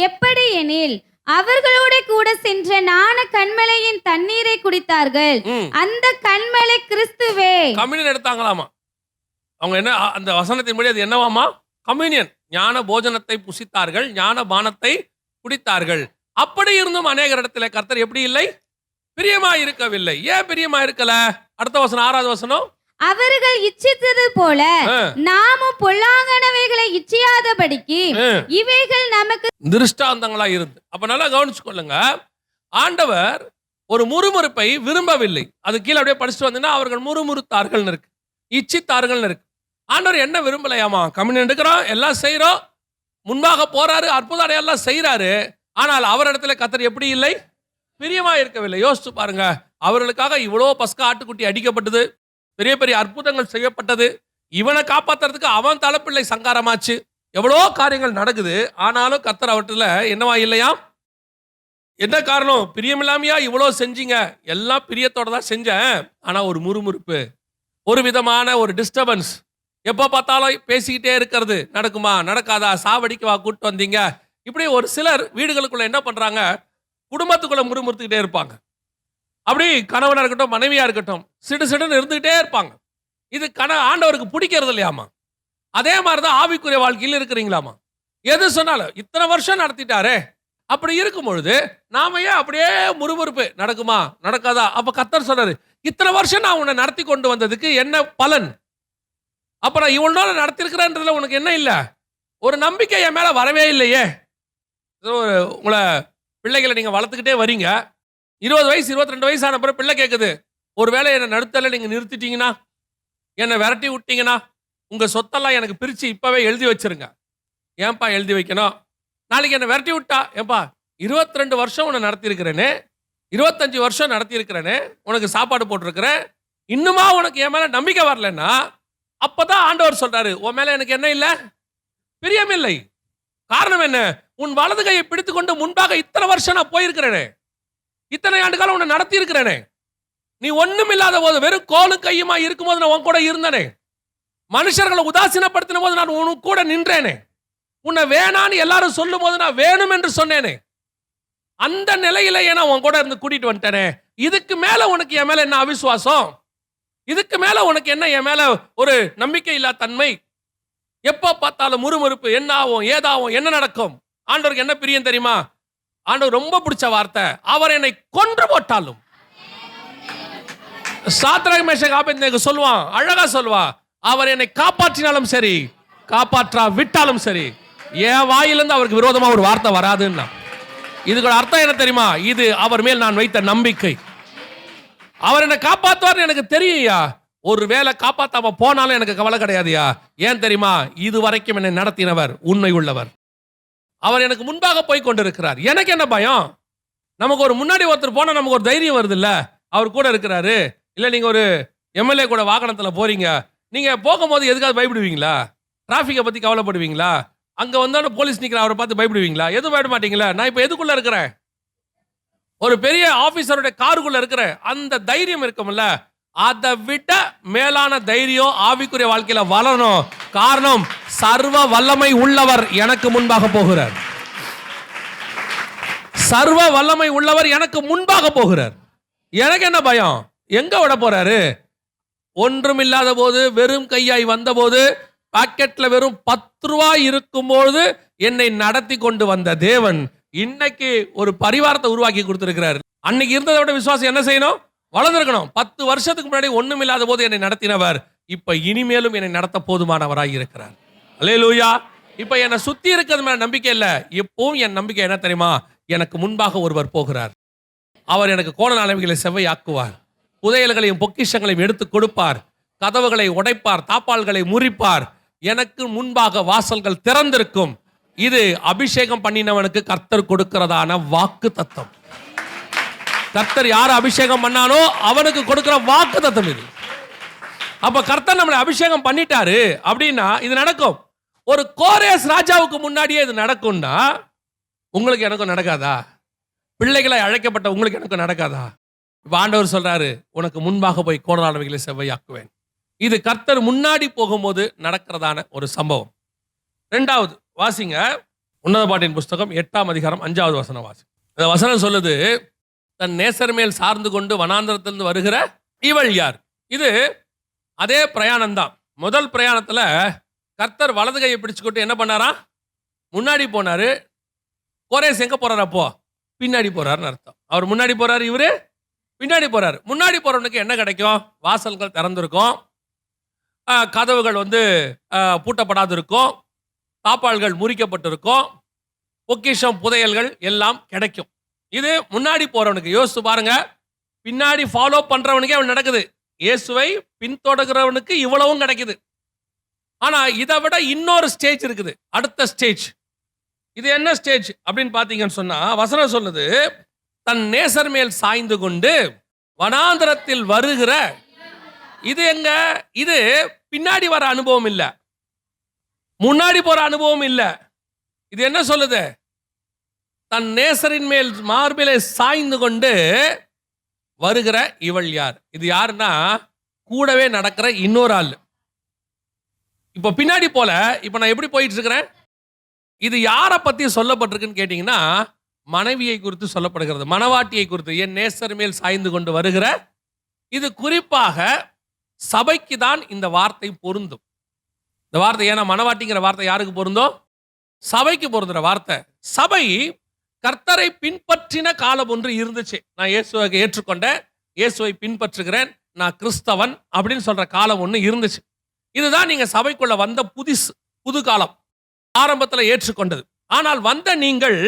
எப்படி எனில் அவர்களோட கூட சென்ற ஞான கண்மலையின் தண்ணீரை குடித்தார்கள். அந்த கண்மலை கிறிஸ்துவே. கம்யூனியன் எடுத்தாங்களாமா. அவங்க என்ன, அந்த வசனத்தின்படி அது என்னவாமா, கம்யூனியன். ஞான போஜனத்தை புசித்தார்கள், ஞான பானத்தை குடித்தார்கள். அப்படி இருந்தும் அநேக இடத்துல கர்த்தர் எப்படி இல்லை, பிரியமா இருக்கவில்லை. ஏன் பிரியமா இருக்கல? அடுத்த வசனம் 6வது வசனம், அவர்கள் இச்சித்தது போல நாமும் பொல்லாங்கனவைகளை இச்சியாதபடிக்கு இவைகள் நமக்கு திருஷ்டாந்தங்களா இருந்து. அப்ப நல்லா கவனிச்சு கொள்ளுங்க, ஆண்டவர் ஒரு முறுமுறுப்பை விரும்பவில்லை. அது கீழே அப்படியே படிச்சுட்டு வந்தீங்கன்னா அவர்கள் முறுமுறுத்தார்கள் இருக்கு, இச்சித்தார்கள் இருக்கு. ஆண்டவர் என்ன விரும்பலையாமா? கம்யூனியன் எடுக்கிறோம், எல்லாம் செய்யறோம், முன்பாக போறாரு, அற்புத அடையாளம் செய்யறாரு. ஆனால் அவரிடத்துல கர்த்தர் எப்படி இல்லை, பிரியமா இருக்கவில்லை. யோசிச்சு பாருங்க, அவர்களுக்காக இவ்வளோ பஸ்கா ஆட்டுக்குட்டி அடிக்கப்பட்டது, பெரிய பெரிய அற்புதங்கள் செய்யப்பட்டது, இவனை காப்பாத்துறதுக்கு அவன் தலைப்பிள்ளை சங்காரமாச்சு, எவ்வளோ காரியங்கள் நடக்குது. ஆனாலும் கர்த்தர் அவற்றில் என்னவா இல்லையா? என்ன காரணம்? பிரியமில்லாமையா இவ்வளோ செஞ்சீங்க? எல்லாம் பிரியத்தோட தான் செஞ்சேன், ஆனா ஒரு முறுமுறுப்பு, ஒரு விதமான ஒரு டிஸ்டர்பன்ஸ், எப்போ பார்த்தாலும் பேசிக்கிட்டே இருக்கிறது, நடக்குமா, நடக்காதா, சாவடிக்கவா கூட்டு வந்தீங்க? இப்படி ஒரு சிலர் வீடுகளுக்குள்ள என்ன பண்றாங்க, குடும்பத்துக்குள்ள முறுமுறுத்துக்கிட்டே இருப்பாங்க. அப்படி கணவனா இருக்கட்டும், மனைவியா இருக்கட்டும், சிடுசிடுன்னு இருந்துகிட்டே இருப்பாங்க. இது ஆண்டவருக்கு பிடிக்கிறது இல்லையாமா. அதே மாதிரிதான் ஆவிக்குரிய வாழ்க்கையில் இருக்கிறீங்களாமா. எது சொன்னாலும் இத்தனை வருஷம் நடத்திட்டாரே, அப்படி இருக்கும் பொழுது நாம ஏன் அப்படியே முறுமுறுப்பு, நடக்குமா, நடக்காதா? அப்ப கர்த்தர் சொன்னாரு, இத்தனை வருஷம் நான் உன்னை நடத்தி கொண்டு வந்ததுக்கு என்ன பலன்? அப்ப நான் இவ்வளவு நாள் நடத்திருக்கிறேன்றதுல உனக்கு என்ன இல்லை? ஒரு நம்பிக்கை என் மேல வரவே இல்லையே. உங்களை பிள்ளைகளை நீங்க வளர்த்துக்கிட்டே வரீங்க, 20 வயசு 22 வயசு ஆன பிறகு பிள்ளை கேட்குது, ஒரு வேளை என்னை நடுத்தல நீங்க நிறுத்திட்டீங்கன்னா, என்னை விரட்டி விட்டீங்கன்னா, உங்க சொத்தெல்லாம் எனக்கு பிரிச்சு இப்பவே எழுதி வச்சிருங்க. ஏன்பா எழுதி வைக்கணும்? நாளைக்கு என்னை விரட்டி விட்டா, ஏன்பா 22 வருஷம் உன்னை நடத்தியிருக்கிறேனே, 25 வருஷம் நடத்தியிருக்கிறேனே, உனக்கு சாப்பாடு போட்டிருக்கிறேன், இன்னுமா உனக்கு என் மேல நம்பிக்கை வரலன்னா, அப்பதான் ஆண்டவர் சொல்றாரு, உன் மேல எனக்கு என்ன இல்லை, பிரியம் இல்லை. காரணம் என்ன? உன் வலது கையை பிடித்துக்கொண்டு முன்பாக இத்தனை வருஷம் நான் போயிருக்கிறேனே, இத்தனை ஆண்டு காலம் உன்னை நடத்தி இருக்கிறேனே, நீ ஒண்ணும் இல்லாத போது வெறும் கோலும் கையுமா இருக்கும்போது நான் உன் கூட இருந்தனே, மனுஷர்களை உதாசீனப்படுத்தின போது நான் உன் கூட நின்றேனே, உன்னை வேணான்னு எல்லாரும் சொல்லும் போது நான் வேணும் என்று சொன்னேனே, அந்த நிலையிலேயே நான் உன் கூட இருந்து கூட்டிட்டு வந்துட்டேனே. இதுக்கு மேல உனக்கு என் மேல என்ன அவிசுவாசம்? இதுக்கு மேல உனக்கு என்ன என் மேல ஒரு நம்பிக்கை இல்லா தன்மை? எப்ப பார்த்தாலும் முறுமுறுப்பு, என்ன ஆகும், ஏதாகும், என்ன நடக்கும்? ஆண்டவருக்கு என்ன பிரியம் தெரியுமா? ஆண்டவர் ரொம்ப பிடிச்ச வார்த்தை, அவர் என்னை கொன்று போட்டாலும். சாத்ராக் மேஷக் ஆபேத்நேகோ சொல்லுவான், அழகா சொல்லுவான், அவர் என்னை காப்பாற்றினாலும் சரி, காப்பாற்றா விட்டாலும் சரி, என் வாயிலிருந்து அவருக்கு விரோதமா ஒரு வார்த்தை வராதுன்னா. இதுக்கு அர்த்தம் என்ன தெரியுமா? இது அவர் மேல் நான் வைத்த நம்பிக்கை. அவர் என்னை காப்பாற்றுவார்னு எனக்கு தெரியும்யா. ஒரு வேளை காப்பாத்தாம போனாலும் எனக்கு கவலை கிடையாதுயா. ஏன் தெரியுமா? இது வரைக்கும் என்னை நடத்தினவர் உண்மை உள்ளவர். அவர் எனக்கு முன்பாக போய் கொண்டிருக்கிறார். எனக்கு என்ன பயம்? நமக்கு ஒரு முன்னாடி ஒருத்தர் போனா நமக்கு ஒரு தைரியம் வருது இல்ல, அவர் கூட இருக்கிறாரு. இல்ல நீங்க ஒரு எம்எல்ஏ கூட வாகனத்துல போறீங்க, நீங்க போகும்போது எதுக்காவது பயப்படுவீங்களா? டிராபிக்கை பத்தி கவலைப்படுவீங்களா? அங்க வந்தாலும் போலீஸ் நிக்கிற அவரை பார்த்து பயப்படுவீங்களா? எதுவும் பயப்பட மாட்டீங்களா? நான் இப்ப எதுக்குள்ள இருக்கிறேன்? ஒரு பெரிய ஆபீசருடைய காருக்குள்ள இருக்கிறேன். அந்த தைரியம் இருக்கும்ல, அதை விட மேலான தைரியம் ஆவிக்குரிய வாழ்க்கையில வளரணும். காரணம், சர்வ வல்லமை உள்ளவர் எனக்கு முன்பாக போகிறார். சர்வ வல்லமை உள்ளவர் எனக்கு முன்பாக போகிறார். எனக்கு என்ன பயம்? எங்க விட போறாரு? ஒன்றும் இல்லாத போது, வெறும் கையாய் வந்த போது, பாக்கெட்ல வெறும் 10 ரூபாய் இருக்கும்போது என்னை நடத்தி கொண்டு வந்த தேவன் இன்னைக்கு ஒரு பரிவாரத்தை உருவாக்கி கொடுத்திருக்கிறார். அன்னைக்கு இருந்ததை விட விசுவாசம் என்ன செய்யணும்? வளர்ந்திருக்கணும். 10 வருஷத்துக்கு முன்னாடி ஒண்ணும் இல்லாத போது என்னை நடத்தினவர் இப்ப இனிமேலும் என்னை நடத்த போதுமானவராய் இருக்கிறார். அல்லேலூயா. இப்ப என்னை சுத்தி இருக்கிறது மேல நம்பிக்கை இல்ல, எப்பவும் என் நம்பிக்கை என்ன தெரியுமா? எனக்கு முன்பாக ஒருவர் போகிறார். அவர் எனக்கு கோண அளவுகளை செவ்வையாக்குவார், புதையல்களையும் பொக்கிஷங்களையும் எடுத்து கொடுப்பார், கதவுகளை உடைப்பார், தாப்பால்களை முறிப்பார். எனக்கு முன்பாக வாசல்கள் திறந்திருக்கும். இது அபிஷேகம் பண்ணினவனுக்கு கர்த்தர் கொடுக்கிறதான வாக்கு தத்தம். கர்த்தர் யார் அபிஷேகம் பண்ணானோ அவனுக்கு கொடுக்கிற வாக்கு தத்தம் இது. அப்ப கர்த்தர் நம்மளை அபிஷேகம் பண்ணிட்டாரு அப்படின்னா இது நடக்கும். ஒரு கோரேஸ் ராஜாவுக்கு முன்னாடியே இது நடக்கும்னா உங்களுக்கு எனக்கும் நடக்காதா? பிள்ளைகளை அழைக்கப்பட்ட உங்களுக்கு எனக்கும் நடக்காதா? இப்ப ஆண்டவர் சொல்றாரு, உனக்கு முன்பாக போய் கோணலானவைகளை செவ்வையாக்குவேன். இது கர்த்தர் முன்னாடி போகும்போது நடக்கிறதான ஒரு சம்பவம். 2வது வாசிங்க, உன்னத பாட்டின் புஸ்தகம் 8ஆம் அதிகாரம் 5வது வசனம் வாசி. இந்த வசனம் சொல்லுது, தன் நேசர் மேல் சார்ந்து கொண்டு வனாந்தரத்திலிருந்து வருகிற இவள் யார்? இது அதே பிரயாணம் தான். முதல் பிரயாணத்துல கர்த்தர் வலது கையை பிடிச்சுக்கிட்டு என்ன பண்ணாரா? முன்னாடி போனாரு. கோரேஸ் எங்க போறாரு? அப்போ பின்னாடி போறாருன்னு அர்த்தம். அவர் முன்னாடி போறாரு, இவரு பின்னாடி போறாரு. முன்னாடி போறவனுக்கு என்ன கிடைக்கும்? வாசல்கள் திறந்திருக்கும், கதவுகள் பூட்டப்படாது இருக்கும், தாப்பாள்கள் முறிக்கப்பட்டிருக்கும், பொக்கிஷம் புதையல்கள் எல்லாம் கிடைக்கும். இது முன்னாடி போறவனுக்கு. யோசிச்சு பாருங்க, பின்னாடி ஃபாலோ பண்றவனுக்கே அவன் நடக்குது. இயேசுவை பின்தொடர்கிறவனுக்கு இவ்வளவும் கிடைக்குது. ஆனா இதை விட இன்னொரு ஸ்டேஜ் இருக்குது, அடுத்த ஸ்டேஜ். இது என்ன ஸ்டேஜ் அப்படின்னு பாத்தீங்கன்னு சொன்னா, வசனம் சொல்லுது, தன் நேசர் மேல் சாய்ந்து கொண்டு வனாந்தரத்தில் வருகிற. இது எங்க? இது பின்னாடி வர அனுபவம் இல்ல, முன்னாடி போற அனுபவம் இல்ல. இது என்ன சொல்லுது? தன் நேசரின் மேல் மார்பிலே சாய்ந்து கொண்டு வருகிற இவள் யார்? இது யாருன்னா கூடவே நடக்கிற இன்னொரு ஆள். இப்ப பின்னாடி போல, இப்ப நான் எப்படி போயிட்டு இருக்கிறேன்? இது யாரை பத்தி சொல்லப்பட்டிருக்குன்னு கேட்டீங்கன்னா, மனைவியை குறித்து சொல்லப்படுகிறது, மணவாட்டியை குறித்து. என் நேசர் மேல் சாய்ந்து கொண்டு வருகிற. இது குறிப்பாக சபைக்கு தான் இந்த வார்த்தை பொருந்தும். இந்த வார்த்தை ஏன்னா மணவாட்டிங்கிற வார்த்தை யாருக்கு பொருந்தும்? சபைக்கு பொருந்துற வார்த்தை. சபை கர்த்தரை பின்பற்றின காலம் ஒன்று இருந்துச்சு. நான் இயேசுவை ஏற்றுக்கொண்டேன், இயேசுவை பின்பற்றுகிறேன், நான் கிறிஸ்தவன் அப்படின்னு சொல்ற காலம் ஒன்று இருந்துச்சு. இதுதான் நீங்க சபைக்குள்ள வந்த புது காலம், ஆரம்பத்தில் ஏற்றுக்கொண்டது. ஆனால் வந்த நீங்கள்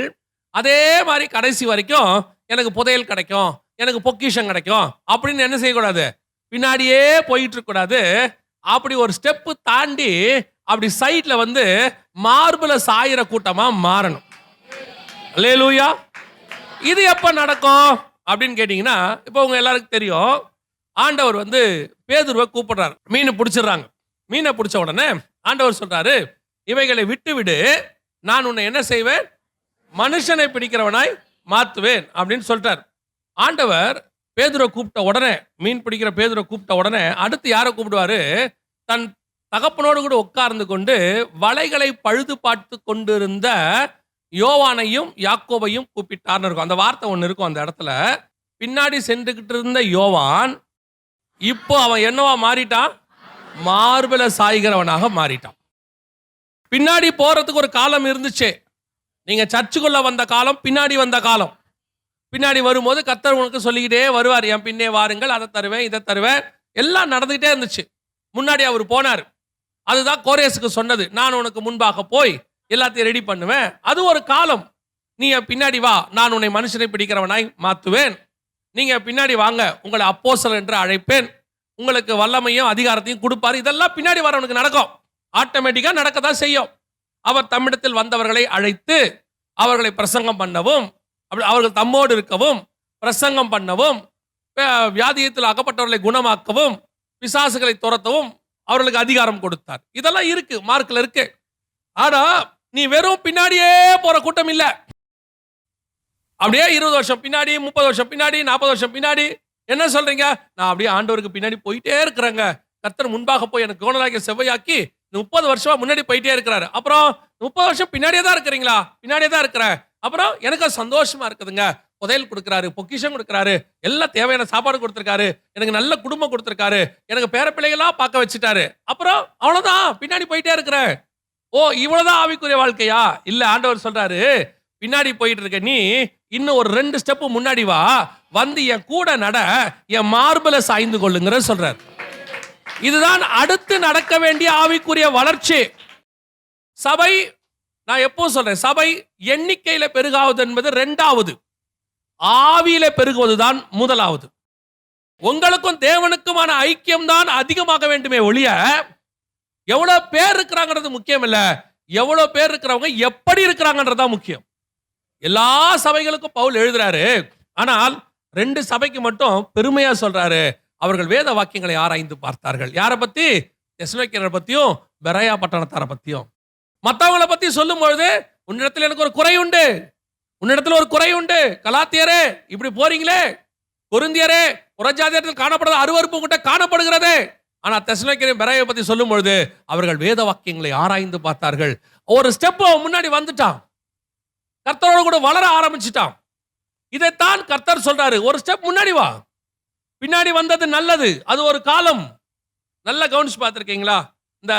அதே மாதிரி கடைசி வரைக்கும் எனக்கு புதையல் கிடைக்கும், எனக்கு பொக்கிஷம் கிடைக்கும் அப்படின்னு என்ன செய்யக்கூடாது? பின்னாடியே போயிட்டு இருக்க கூடாது. அப்படி ஒரு ஸ்டெப்பு தாண்டி அப்படி சைட்ல மார்புல சாயிர கூட்டமா மாறணும். அல்லேலூயா. இது எப்ப நடக்கும் அப்படின்னு கேட்டீங்கன்னா, இப்போ உங்க எல்லாருக்கும் தெரியும், ஆண்டவர் பேதுருவை கூப்பிடுறாரு. மீன் பிடிச்சிடுறாங்க. மீனை பிடிச்ச உடனே ஆண்டவர் சொல்றாரு, இவைகளை விட்டு விடு, நான் உன்னை என்ன செய்வேன்? மனுஷனை பிடிக்கிறவனாய் மாத்துவேன் அப்படின்னு சொல்றார். ஆண்டவர் பேதுரை கூப்பிட்ட உடனே, மீன் பிடிக்கிற பேதுரை கூப்பிட்ட உடனே அடுத்து யாரை கூப்பிடுவாரு? தன் தகப்பனோடு கூட உட்கார்ந்து கொண்டு வலைகளை பழுது பார்த்து கொண்டிருந்த யோவானையும் யாக்கோபையும் கூப்பிட்டார்னு இருக்கும். அந்த வார்த்தை ஒன்று இருக்கும் அந்த இடத்துல. பின்னாடி சென்றுகிட்டு இருந்த யோவான் இப்போ அவன் என்னவா மாறிட்டான்? மார்பில சாய்கிறவனாக மாறிட்டான். பின்னாடி போறதுக்கு ஒரு காலம் இருந்துச்சு. நீங்க சர்ச்சுக்குள்ள வந்த காலம், பின்னாடி வந்த காலம். பின்னாடி வரும்போது கர்த்தர் உனக்கு சொல்லிக்கிட்டே வருவார், என் பின்னே வாருங்கள், அதை தருவேன், இதை தருவேன், எல்லாம் நடந்துகிட்டே இருந்துச்சு. முன்னாடி அவர் போனார். அதுதான் கோரேசுக்கு சொன்னது, நான் உனக்கு முன்பாக போய் எல்லாத்தையும் ரெடி பண்ணுவேன். அது ஒரு காலம். நீ என் பின்னாடி வா, நான் உன்னை மனுஷனை பிடிக்கிறவனாய் மாத்துவேன். நீங்க பின்னாடி வாங்க, உங்களை அப்போஸ்தலர் என்று அழைப்பேன், உங்களுக்கு வல்லமையும் அதிகாரத்தையும் கொடுப்பாரு. இதெல்லாம் பின்னாடி வரவனுக்கு நடக்கும், ஆட்டோமேட்டிக்கா நடக்கத்தான் செய்யும். அவர் தம்மிடத்தில் வந்தவர்களை அழைத்து அவர்களை பிரசங்கம் பண்ணவும், அவர்கள் தம்மோடு இருக்கவும், பிரசங்கம் பண்ணவும், வியாதியத்தில் அகப்பட்டவர்களை குணமாக்கவும், பிசாசுகளை துரத்தவும் அவர்களுக்கு அதிகாரம் கொடுத்தார். இதெல்லாம் இருக்கு, மார்க்ல இருக்கு. ஆனா நீ வெறும் பின்னாடியே போற கூட்டம் இல்ல. அப்படியே 20 வருஷம் பின்னாடி, 30 வருஷம் பின்னாடி, 40 வருஷம் பின்னாடி என்ன சொல்றீங்க? நான் அப்படியே ஆண்டவருக்கு பின்னாடி போயிட்டே இருக்கிறேங்க. கர்த்தர் முன்பாக போய் எனக்கு கோணலாக்கி செவ்வையாக்கி 30 வருஷமா முன்னாடி போயிட்டே இருக்கிறாரு. அப்புறம் 30 வருஷம் பின்னாடியே தான் இருக்கிறீங்களா? பின்னாடியே தான் இருக்கிறேன். அப்புறம் எனக்கு சந்தோஷமா இருக்குதுங்க. புதையல் கொடுக்குறாரு, பொக்கிஷம் கொடுக்குறாரு, எல்லாம் தேவையான சாப்பாடு கொடுத்துருக்காரு, எனக்கு நல்ல குடும்பம் கொடுத்துருக்காரு, எனக்கு பேர பிள்ளைகளா பார்க்க வச்சுட்டாரு. அப்புறம் அவ்வளவுதான், பின்னாடி போயிட்டே இருக்கிறேன். ஓ, இவ்வளவுதான் ஆவிக்குரிய வாழ்க்கையா? இல்ல, ஆண்டவர் சொல்றாரு, பின்னாடி போயிட்டு இருக்க நீ இன்னும் ஒரு 2 ஸ்டெப் முன்னாடி வா, வந்து என் கூட நட, என் மார்பல சாய்ந்து கொள்ளுங்கிற சொல்றாரு. இதுதான் அடுத்து நடக்க வேண்டிய ஆவிக்குரிய வளர்ச்சி. சபை, நான் எப்போ சொல்றேன், சபை எண்ணிக்கையில பெருகாவது என்பது 2வது, ஆவியில பெருகுவதுதான் 1வது. உங்களுக்கும் தேவனுக்குமான ஐக்கியம் தான் அதிகமாக வேண்டுமே ஒழிய எவ்வளவு பேர் இருக்கிறாங்கிறது முக்கியம் இல்ல, எவ்வளவு பேர் இருக்கிறவங்க எப்படி இருக்கிறாங்கன்றதுதான் முக்கியம். எல்லா சபைகளுக்கும் பவுல் எழுதுறாரு, ஆனால் 2 சபைக்கு மட்டும் பெருமையா சொல்றாரு, அவர்கள் வேத வாக்கியங்களை ஆராய்ந்து பார்த்தார்கள். யாரை பத்தி? தெசலோனிக்கேயரை பத்தியும் பெரோயா பட்டணத்தாரை பத்தியும். மற்றவங்களை பத்தி சொல்லும் பொழுது, உன்னிடத்தில் எனக்கு ஒரு குறை உண்டு, உன்னிடத்தில் ஒரு குறை உண்டு, கலாத்தியரே இப்படி போறீங்களே, கொரிந்தியரே புறஜாதியத்தில் காணப்படுற அருவருப்பு உங்ககிட்ட காணப்படுகிறதே. ஆனா தெசலோனிக்கேயரை பெரோயா பத்தி சொல்லும் பொழுது அவர்கள் வேத வாக்கியங்களை ஆராய்ந்து பார்த்தார்கள். ஒரு ஸ்டெப் முன்னாடி வந்துட்டான், கர்த்தரோடு கூட வளர ஆரம்பிச்சுட்டான். இதைத்தான் கர்த்தர் சொல்றாரு, ஒரு ஸ்டெப் முன்னாடி வா. பின்னாடி வந்தது நல்லது, அது ஒரு காலம். நல்ல கவனிச்சு பார்த்திருக்கீங்களா? இந்த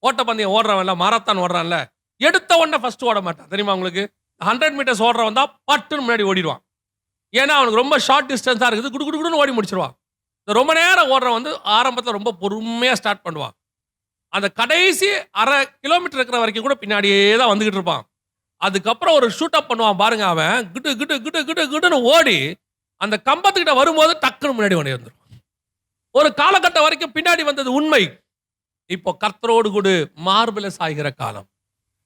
ஓட்டப்பந்தயம் ஓடுறவன்ல, மாரத்தான் ஓடுறான்ல, எடுத்த உடனே ஃபர்ஸ்ட் ஓட மாட்டான் தெரியுமா உங்களுக்கு? 100 மீட்டர்ஸ் ஓடுறவன் தான் பட்டுன்னு முன்னாடி ஓடிடுவான். ஏன்னா அவனுக்கு ரொம்ப ஷார்ட் டிஸ்டன்ஸா இருக்குது, குடு குடு குடுன்னு ஓடி முடிச்சிருவான். ரொம்ப நேரம் ஓடுறவன் வந்து ஆரம்பத்தில் ரொம்ப பொறுமையா ஸ்டார்ட் பண்ணுவான். அந்த கடைசி 1/2 கிலோமீட்டர் இருக்கிற வரைக்கும் கூட பின்னாடியே தான் வந்துகிட்டு இருப்பான். அதுக்கப்புறம் ஒரு ஷூட் அப் பண்ணுவான் பாருங்க, அவன் கிட்டு கிட்டு கிட்டு கிட்டு கிட்டுன்னு ஓடி அந்த கம்பத்துக்கிட்ட வரும்போது டக்குன்னு முன்னாடி ஓடி வந்துடும். ஒரு காலகட்டம் வரைக்கும் பின்னாடி வந்தது உண்மை. இப்போ கர்த்தரோடு கூட மார்பில சாய்கிற காலம்.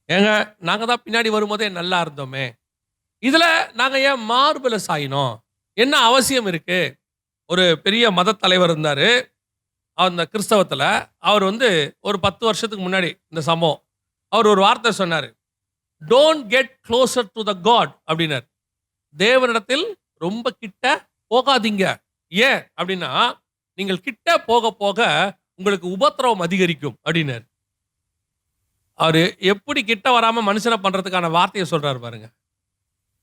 ஏங்க, நாங்க தான் பின்னாடி வரும்போதே நல்லா இருந்தோமே, இதுல நாங்க ஏன் மார்பில சாயினோம்? என்ன அவசியம் இருக்கு? ஒரு பெரிய மத தலைவர் இருந்தாரு அந்த கிறிஸ்தவத்துல. அவர் வந்து ஒரு 10 வருஷத்துக்கு முன்னாடி இந்த சம்பவம், அவர் ஒரு வார்த்தை சொன்னாரு, don't get closer to the God அப்படின்னாரு. தேவனிடத்தில் ரொம்ப கிட்ட போகாதீங்க. ஏன் அப்படின்னா, நீங்கள் கிட்ட போக போக உங்களுக்கு உபத்திரவம் அதிகரிக்கும் அப்படின்னாரு. அவரு எப்படி கிட்ட வராம மனுஷனை பண்றதுக்கான வார்த்தையை சொல்றாரு பாருங்க.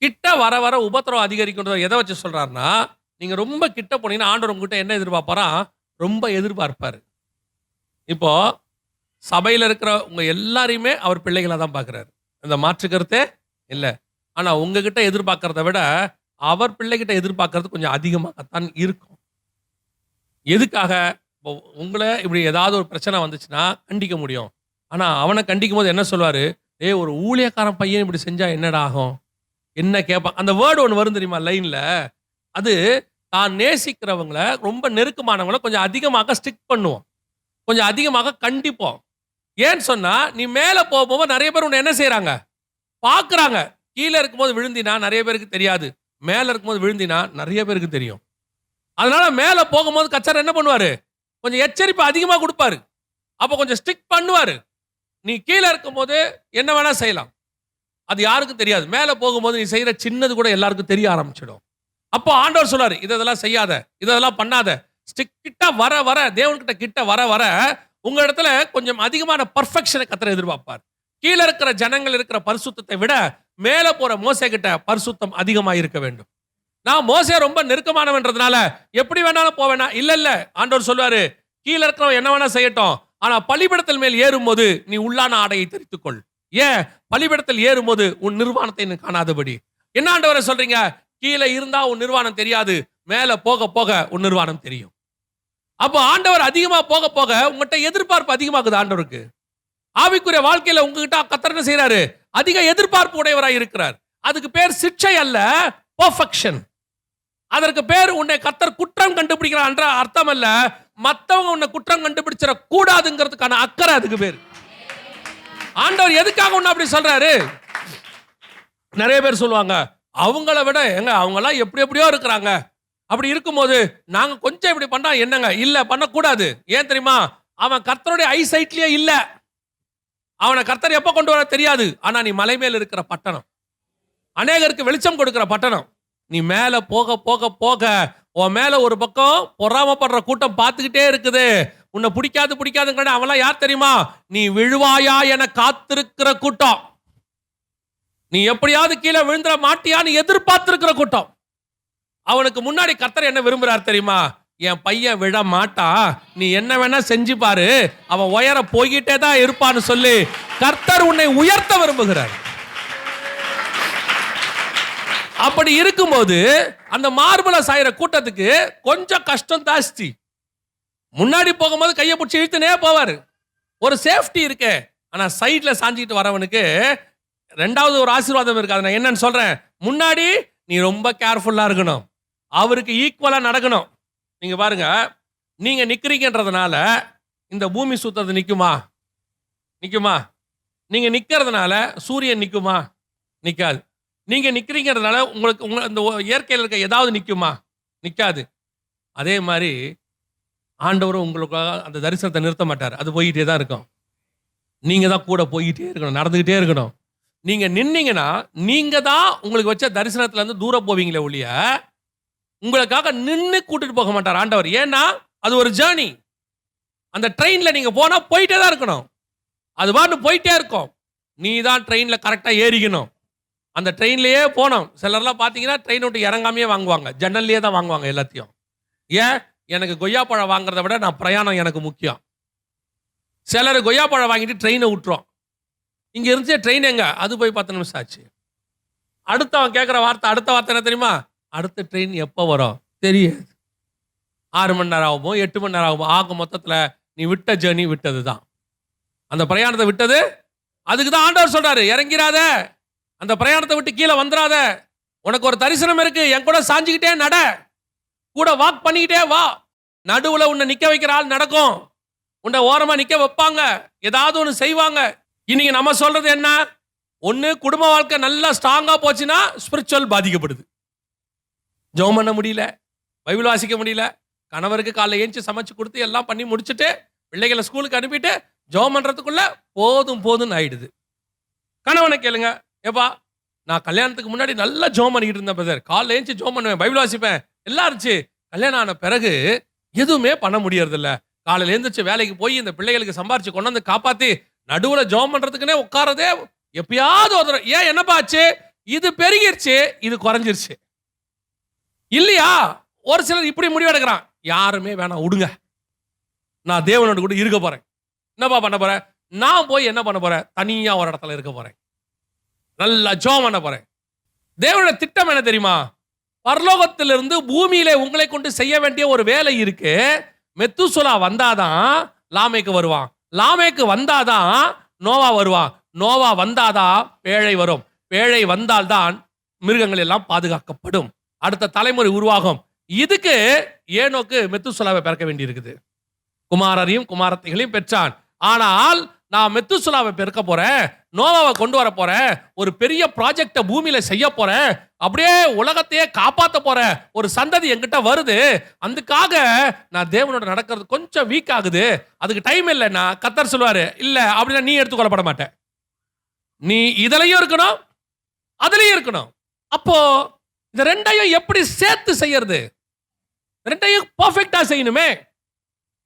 கிட்ட வர வர உபத்திரவம் அதிகரிக்கும். எதை வச்சு சொல்றாருன்னா, நீங்க ரொம்ப கிட்ட போனீங்கன்னா ஆண்டவர் உங்ககிட்ட என்ன எதிர்பார்ப்பாரா? ரொம்ப எதிர்பார்ப்பாரு. இப்போ சபையில இருக்கிற உங்க எல்லாரையுமே அவர் பிள்ளைகளா தான் பார்க்கிறாரு, இந்த மாற்று கருத்தே இல்லை. ஆனா உங்ககிட்ட எதிர்பார்க்கறத விட அவர் பிள்ளைகிட்ட எதிர்பார்க்கறது கொஞ்சம் அதிகமாகத்தான் இருக்கும். எதுக்காக? உங்களை இப்படி ஏதாவது ஒரு பிரச்சனை வந்துச்சுன்னா கண்டிக்க முடியும். ஆனா அவனை கண்டிக்கும் போது என்ன சொல்வாரு? ஒரு ஊழியக்காரன் பையன் இப்படி செஞ்சா என்னடா ஆகும், என்ன கேட்பான். அந்த வேர்டு ஒன்று வரும் தெரியுமா லைன்ல, அது தான் நேசிக்கிறவங்களை, ரொம்ப நெருக்கமானவங்களை கொஞ்சம் அதிகமாக ஸ்டிக் பண்ணுவோம், கொஞ்சம் அதிகமாக கண்டிப்போம். ஏன்னு சொன்னா, நீ மேல போகும்போது நிறைய பேர் உன்னை என்ன செய்யறாங்க? பாக்குறாங்க. கீழே இருக்கும்போது விழுந்தினா நிறைய பேருக்கு தெரியாது, மேல இருக்கும்போது விழுந்தினா நிறைய பேருக்கு தெரியும். அதனால மேல போகும்போது கச்சர் என்ன பண்ணுவாரு? கொஞ்சம் எச்சரிப்பு அதிகமா கொடுப்பாரு, அப்ப கொஞ்சம் ஸ்டிக் பண்ணுவாரு. நீ கீழே இருக்கும்போது என்ன வேணா செய்யலாம், அது யாருக்கும் தெரியாது. மேல போகும்போது நீ செய்யற சின்னது கூட எல்லாருக்கும் தெரிய ஆரம்பிச்சிடும். அப்போ ஆண்டவர் சொல்றாரு, இதெல்லாம் செய்யாத, இதெல்லாம் பண்ணாத. ஸ்டிக் கிட்ட வர வர, தேவன்கிட்ட கிட்ட வர வர உங்க இடத்துல கொஞ்சம் அதிகமான பர்ஃபெக்ஷனை கர்த்தர் எதிர்பார்ப்பார். கீழே இருக்கிற ஜனங்கள் இருக்கிற பரிசுத்தத்தை விட மேல போற மோசே கிட்ட பரிசுத்தம் அதிகமாக இருக்க வேண்டும். நான் மோசே ரொம்ப நெருக்கமானவன்றதுனால எப்படி வேணாலும் போவேனா? இல்ல. ஆண்டவர் சொல்வாரு, கீழ இருக்கிறவன் என்ன வேணா செய்யட்டும், ஆனா பலிபீடத்தின் மேல் ஏறும்போது நீ உள்ளான ஆடையை தரித்துக்கொள். ஏன்? பலிபீடத்தில் ஏறும்போது உன் நிர்வாணத்தை நீ காணாதபடி. என்ன ஆண்டவரே சொல்றீங்க? கீழே இருந்தா உன் நிர்வாணம் தெரியாது, மேல போக போக உன் நிர்வாணம் தெரியும். அப்போ ஆண்டவர் அதிகமா போக போக உங்ககிட்ட எதிர்பார்ப்பு அதிகமாகுது. ஆண்டவருக்கு ஆவிக்குரிய வாழ்க்கையில உங்ககிட்ட கர்த்தர் என்ன செய்றாரு? அதிக எதிர்பார்ப்பு உடையவராய் இருக்கிறார். அதுக்கு பேர் சிட்சை அல்ல, பெர்ஃபெக்ஷன். அதற்கு பேர் உன்னை கர்த்தர் குற்றம் கண்டுபிடிக்கிறார் என்ற அர்த்தம் அல்ல, மத்தவங்க உன்னை குற்றம் கண்டுபிடிச்சிட கூடாதுங்கிறதுக்கான அக்கறை அதுக்கு பேர். ஆண்டவர் எதுக்காக உன்னை அப்படி சொல்றாரு? நிறைய பேர் சொல்லுவாங்க, அவங்கள விட எங்க அவங்க எல்லாம் எப்படி எப்படியோ இருக்கிறாங்க, அப்படி இருக்கும்போது நாங்க கொஞ்சம் இப்படி பண்ணா என்னங்க? இல்ல, பண்ணக்கூடாது. ஏன் தெரியுமா? அவன் கர்த்தருடைய ஐசைட்லயே இல்ல. அவனை கர்த்தர் எப்ப கொண்டு வர தெரியாது. ஆனா நீ மலை மேல் இருக்கிற பட்டணம், அநேகருக்கு வெளிச்சம் கொடுக்கிற பட்டணம். நீ மேல போக போக போக உன் மேல ஒரு பக்கம் பொறாமப்படுற கூட்டம் பார்த்துக்கிட்டே இருக்குது. உன்னை பிடிக்காதுங்கிற அவன்லாம் யார் தெரியுமா? நீ விழுவாயா என காத்திருக்கிற கூட்டம். நீ எப்படியாவது கீழே விழுந்துட மாட்டியான்னு எதிர்பார்த்திருக்கிற கூட்டம். அவனுக்கு முன்னாடி கர்த்தர் என்ன விரும்புறார் தெரியுமா? என் பையன் விழ மாட்டான், நீ என்ன வேணா செஞ்சு பாரு, அவன் உயர போய்கிட்டே தான் இருப்பான்னு சொல்லி கர்த்தர் உன்னை உயர்த்த விரும்புகிறார். அப்படி இருக்கும்போது அந்த மார்பல சாயிற கூட்டத்துக்கு கொஞ்சம் கஷ்டம் ஜாஸ்தி. முன்னாடி போகும்போது கையை பிடிச்சி இழுத்துனே போவாரு, ஒரு சேஃப்டி இருக்கு. ஆனா சைட்ல சாஞ்சிட்டு வரவனுக்கு ரெண்டாவது ஒரு ஆசீர்வாதம் இருக்கு. அதை நான் என்னன்னு சொல்றேன். முன்னாடி நீ ரொம்ப கேர்ஃபுல்லா இருக்கணும், அவருக்கு ஈக்குவலா நடக்கணும். நீங்க பாருங்க, நீங்க நிக்கிறீங்கன்றதுனால இந்த பூமி சுத்தது நிக்குமா? நீங்க நிக்கிறதுனால சூரியன் நிக்குமா? நிக்காது. நீங்க நிக்கிறீங்கறதுனால உங்களுக்கு அந்த இயற்கையில் இருக்க ஏதாவது நிக்குமா? நிக்காது. அதே மாதிரி ஆண்டவரும் உங்களுக்காக அந்த தரிசனத்தை நிறுத்த மாட்டார், அது போயிட்டே தான் இருக்கும். நீங்க தான் கூட போயிட்டே இருக்கணும், நடந்துகிட்டே இருக்கணும். நீங்க நின்னீங்கன்னா நீங்க தான் உங்களுக்கு வச்ச தரிசனத்துல இருந்து தூரம் போவீங்களே ஒழிய உங்களுக்காக நின்று கூட்டிட்டு போக மாட்டார் ஆண்டவர். ஏன்னா அது ஒரு ஜேர்னி. அந்த ட்ரெயின்ல நீங்க போனா போயிட்டே தான் இருக்கணும், அது பாட்டு போயிட்டே இருக்கும். நீ தான் ட்ரெயின்ல கரெக்டா ஏறிக்கணும், அந்த ட்ரெயின்லயே போனோம். சிலர்லாம் பார்த்தீங்கன்னா ட்ரெயின் விட்டு இறங்காமையே வாங்குவாங்க, ஜன்னல்லையே தான் வாங்குவாங்க எல்லாத்தையும். ஏன்? எனக்கு கொய்யாப்பழம் வாங்குறத விட நான் பிரயாணம் எனக்கு முக்கியம். சிலர் கொய்யாப்பழம் வாங்கிட்டு ட்ரெயினை விட்டுரும். இங்க இருந்துச்சு ட்ரெயின் எங்க? அது போய் 10 நிமிஷம் ஆச்சு. அடுத்தவன் கேட்குற அடுத்த வார்த்தை என்ன தெரியுமா? அடுத்த ட்ரெயின் எப்போ வரும் தெரியாது. 6 மணி நேரம் ஆகுமோ 8 மணி நேரம் ஆகுமோ, ஆக மொத்தத்தில் நீ விட்ட ஜேர்னி விட்டது தான், அந்த பிரயாணத்தை விட்டது. அதுக்கு தான் ஆண்டவர் சொல்றாரு, இறங்கிறாத, அந்த பிரயாணத்தை விட்டு கீழே வந்துடாத. உனக்கு ஒரு தரிசனம் இருக்கு, என் கூட சாஞ்சிக்கிட்டே நட, கூட வாக் பண்ணிக்கிட்டே வா. நடுவுல உன்னை நிக்க வைக்கிற ஆள் நடக்கும், உன்னை ஓரமா நிக்க வைப்பாங்க, ஏதாவது ஒன்று செய்வாங்க. இன்னைக்கு நம்ம சொல்றது என்ன? ஒன்று குடும்ப வாழ்க்கை நல்லா ஸ்ட்ராங்கா போச்சுன்னா ஸ்பிரிச்சுவல் பாதிக்கப்படுது. ஜெபம் பண்ண முடியல, பைபிள் வாசிக்க முடியல, கணவருக்கு காலைல ஏஞ்சி சமைச்சு கொடுத்து எல்லாம் பண்ணி முடிச்சுட்டு பிள்ளைகளை ஸ்கூலுக்கு அனுப்பிட்டு ஜெபம் பண்றதுக்குள்ள போதும்னு ஆயிடுது. கணவனை கேளுங்க, ஏப்பா நான் கல்யாணத்துக்கு முன்னாடி நல்லா ஜெபம் பண்ணிக்கிட்டு இருந்தேன் பிரதர், காலைல ஏஞ்சி ஜெபம் பண்ணுவேன், பைபிள் வாசிப்பேன், எல்லாம் இருந்துச்சு. கல்யாணம் ஆன பிறகு எதுவுமே பண்ண முடியறது இல்ல. காலையில எழுந்திரிச்சு வேலைக்கு போய் இந்த பிள்ளைகளுக்கு சம்பாரிச்சு கொண்டு வந்து காப்பாத்தி நடுவுல ஜெபம் பண்றதுக்குன்னே உட்காரதே எப்பயாவது ஒரு. ஏன்? என்னப்பா ஆச்சு? இது பெருகிருச்சு, இது குறைஞ்சிருச்சு இல்லையா? ஒரு சிலர் இப்படி முடிவெடுக்கிறான், யாருமே வேணாம் விடுங்க, நான் தேவனோடு கூட இருக்க போறேன். என்னப்பா பண்ண போறேன்? நான் போய் என்ன பண்ண போறேன்? தனியா ஒரு இடத்துல இருக்க போறேன், நல்லா ஜெபம் பண்ண போறேன். தேவனோட திட்டம் என்ன தெரியுமா? பரலோகத்திலிருந்து பூமியிலே உங்களை கொண்டு செய்ய வேண்டிய ஒரு வேலை இருக்கு. மெத்துசலா வந்தாதான் லாமேக்கு வருவான், லாமேக்கு வந்தாதான் நோவா வருவான், நோவா வந்தாதான் பேழை வரும், பேழை வந்தால்தான் மிருகங்கள் எல்லாம் பாதுகாக்கப்படும், அடுத்த தலைமுறை உருவாகும். இதுக்கு ஏனோக்கு மெத்துசலாவை பிறக்க வேண்டி இருக்குது. குமாரரையும் குமாரத்தைகளையும் பெற்றான். ஆனால் நான் மெத்துசலாவை பெருக்க போறேன், நோவாவை கொண்டு வர போறேன், ஒரு பெரிய ப்ராஜெக்ட பூமியில செய்ய போறேன், அப்படியே உலகத்தையே காப்பாத்த போறேன், ஒரு சந்ததி என்கிட்ட வருது, அதுக்காக நான் தேவனோட நடக்கிறது கொஞ்சம் வீக் ஆகுது, அதுக்கு டைம் இல்லைன்னா கர்த்தர் சொல்லுவாரு, இல்ல அப்படின்னா நீ எடுத்துக்கொள்ளப்பட மாட்ட, நீ இதுலயும் இருக்கணும் அதுலயும் இருக்கணும். அப்போ இந்த ரெண்டையும் எப்படி சேர்த்து செய்யறது? ரெண்டையும் பர்ஃபெக்டா செய்யணுமே.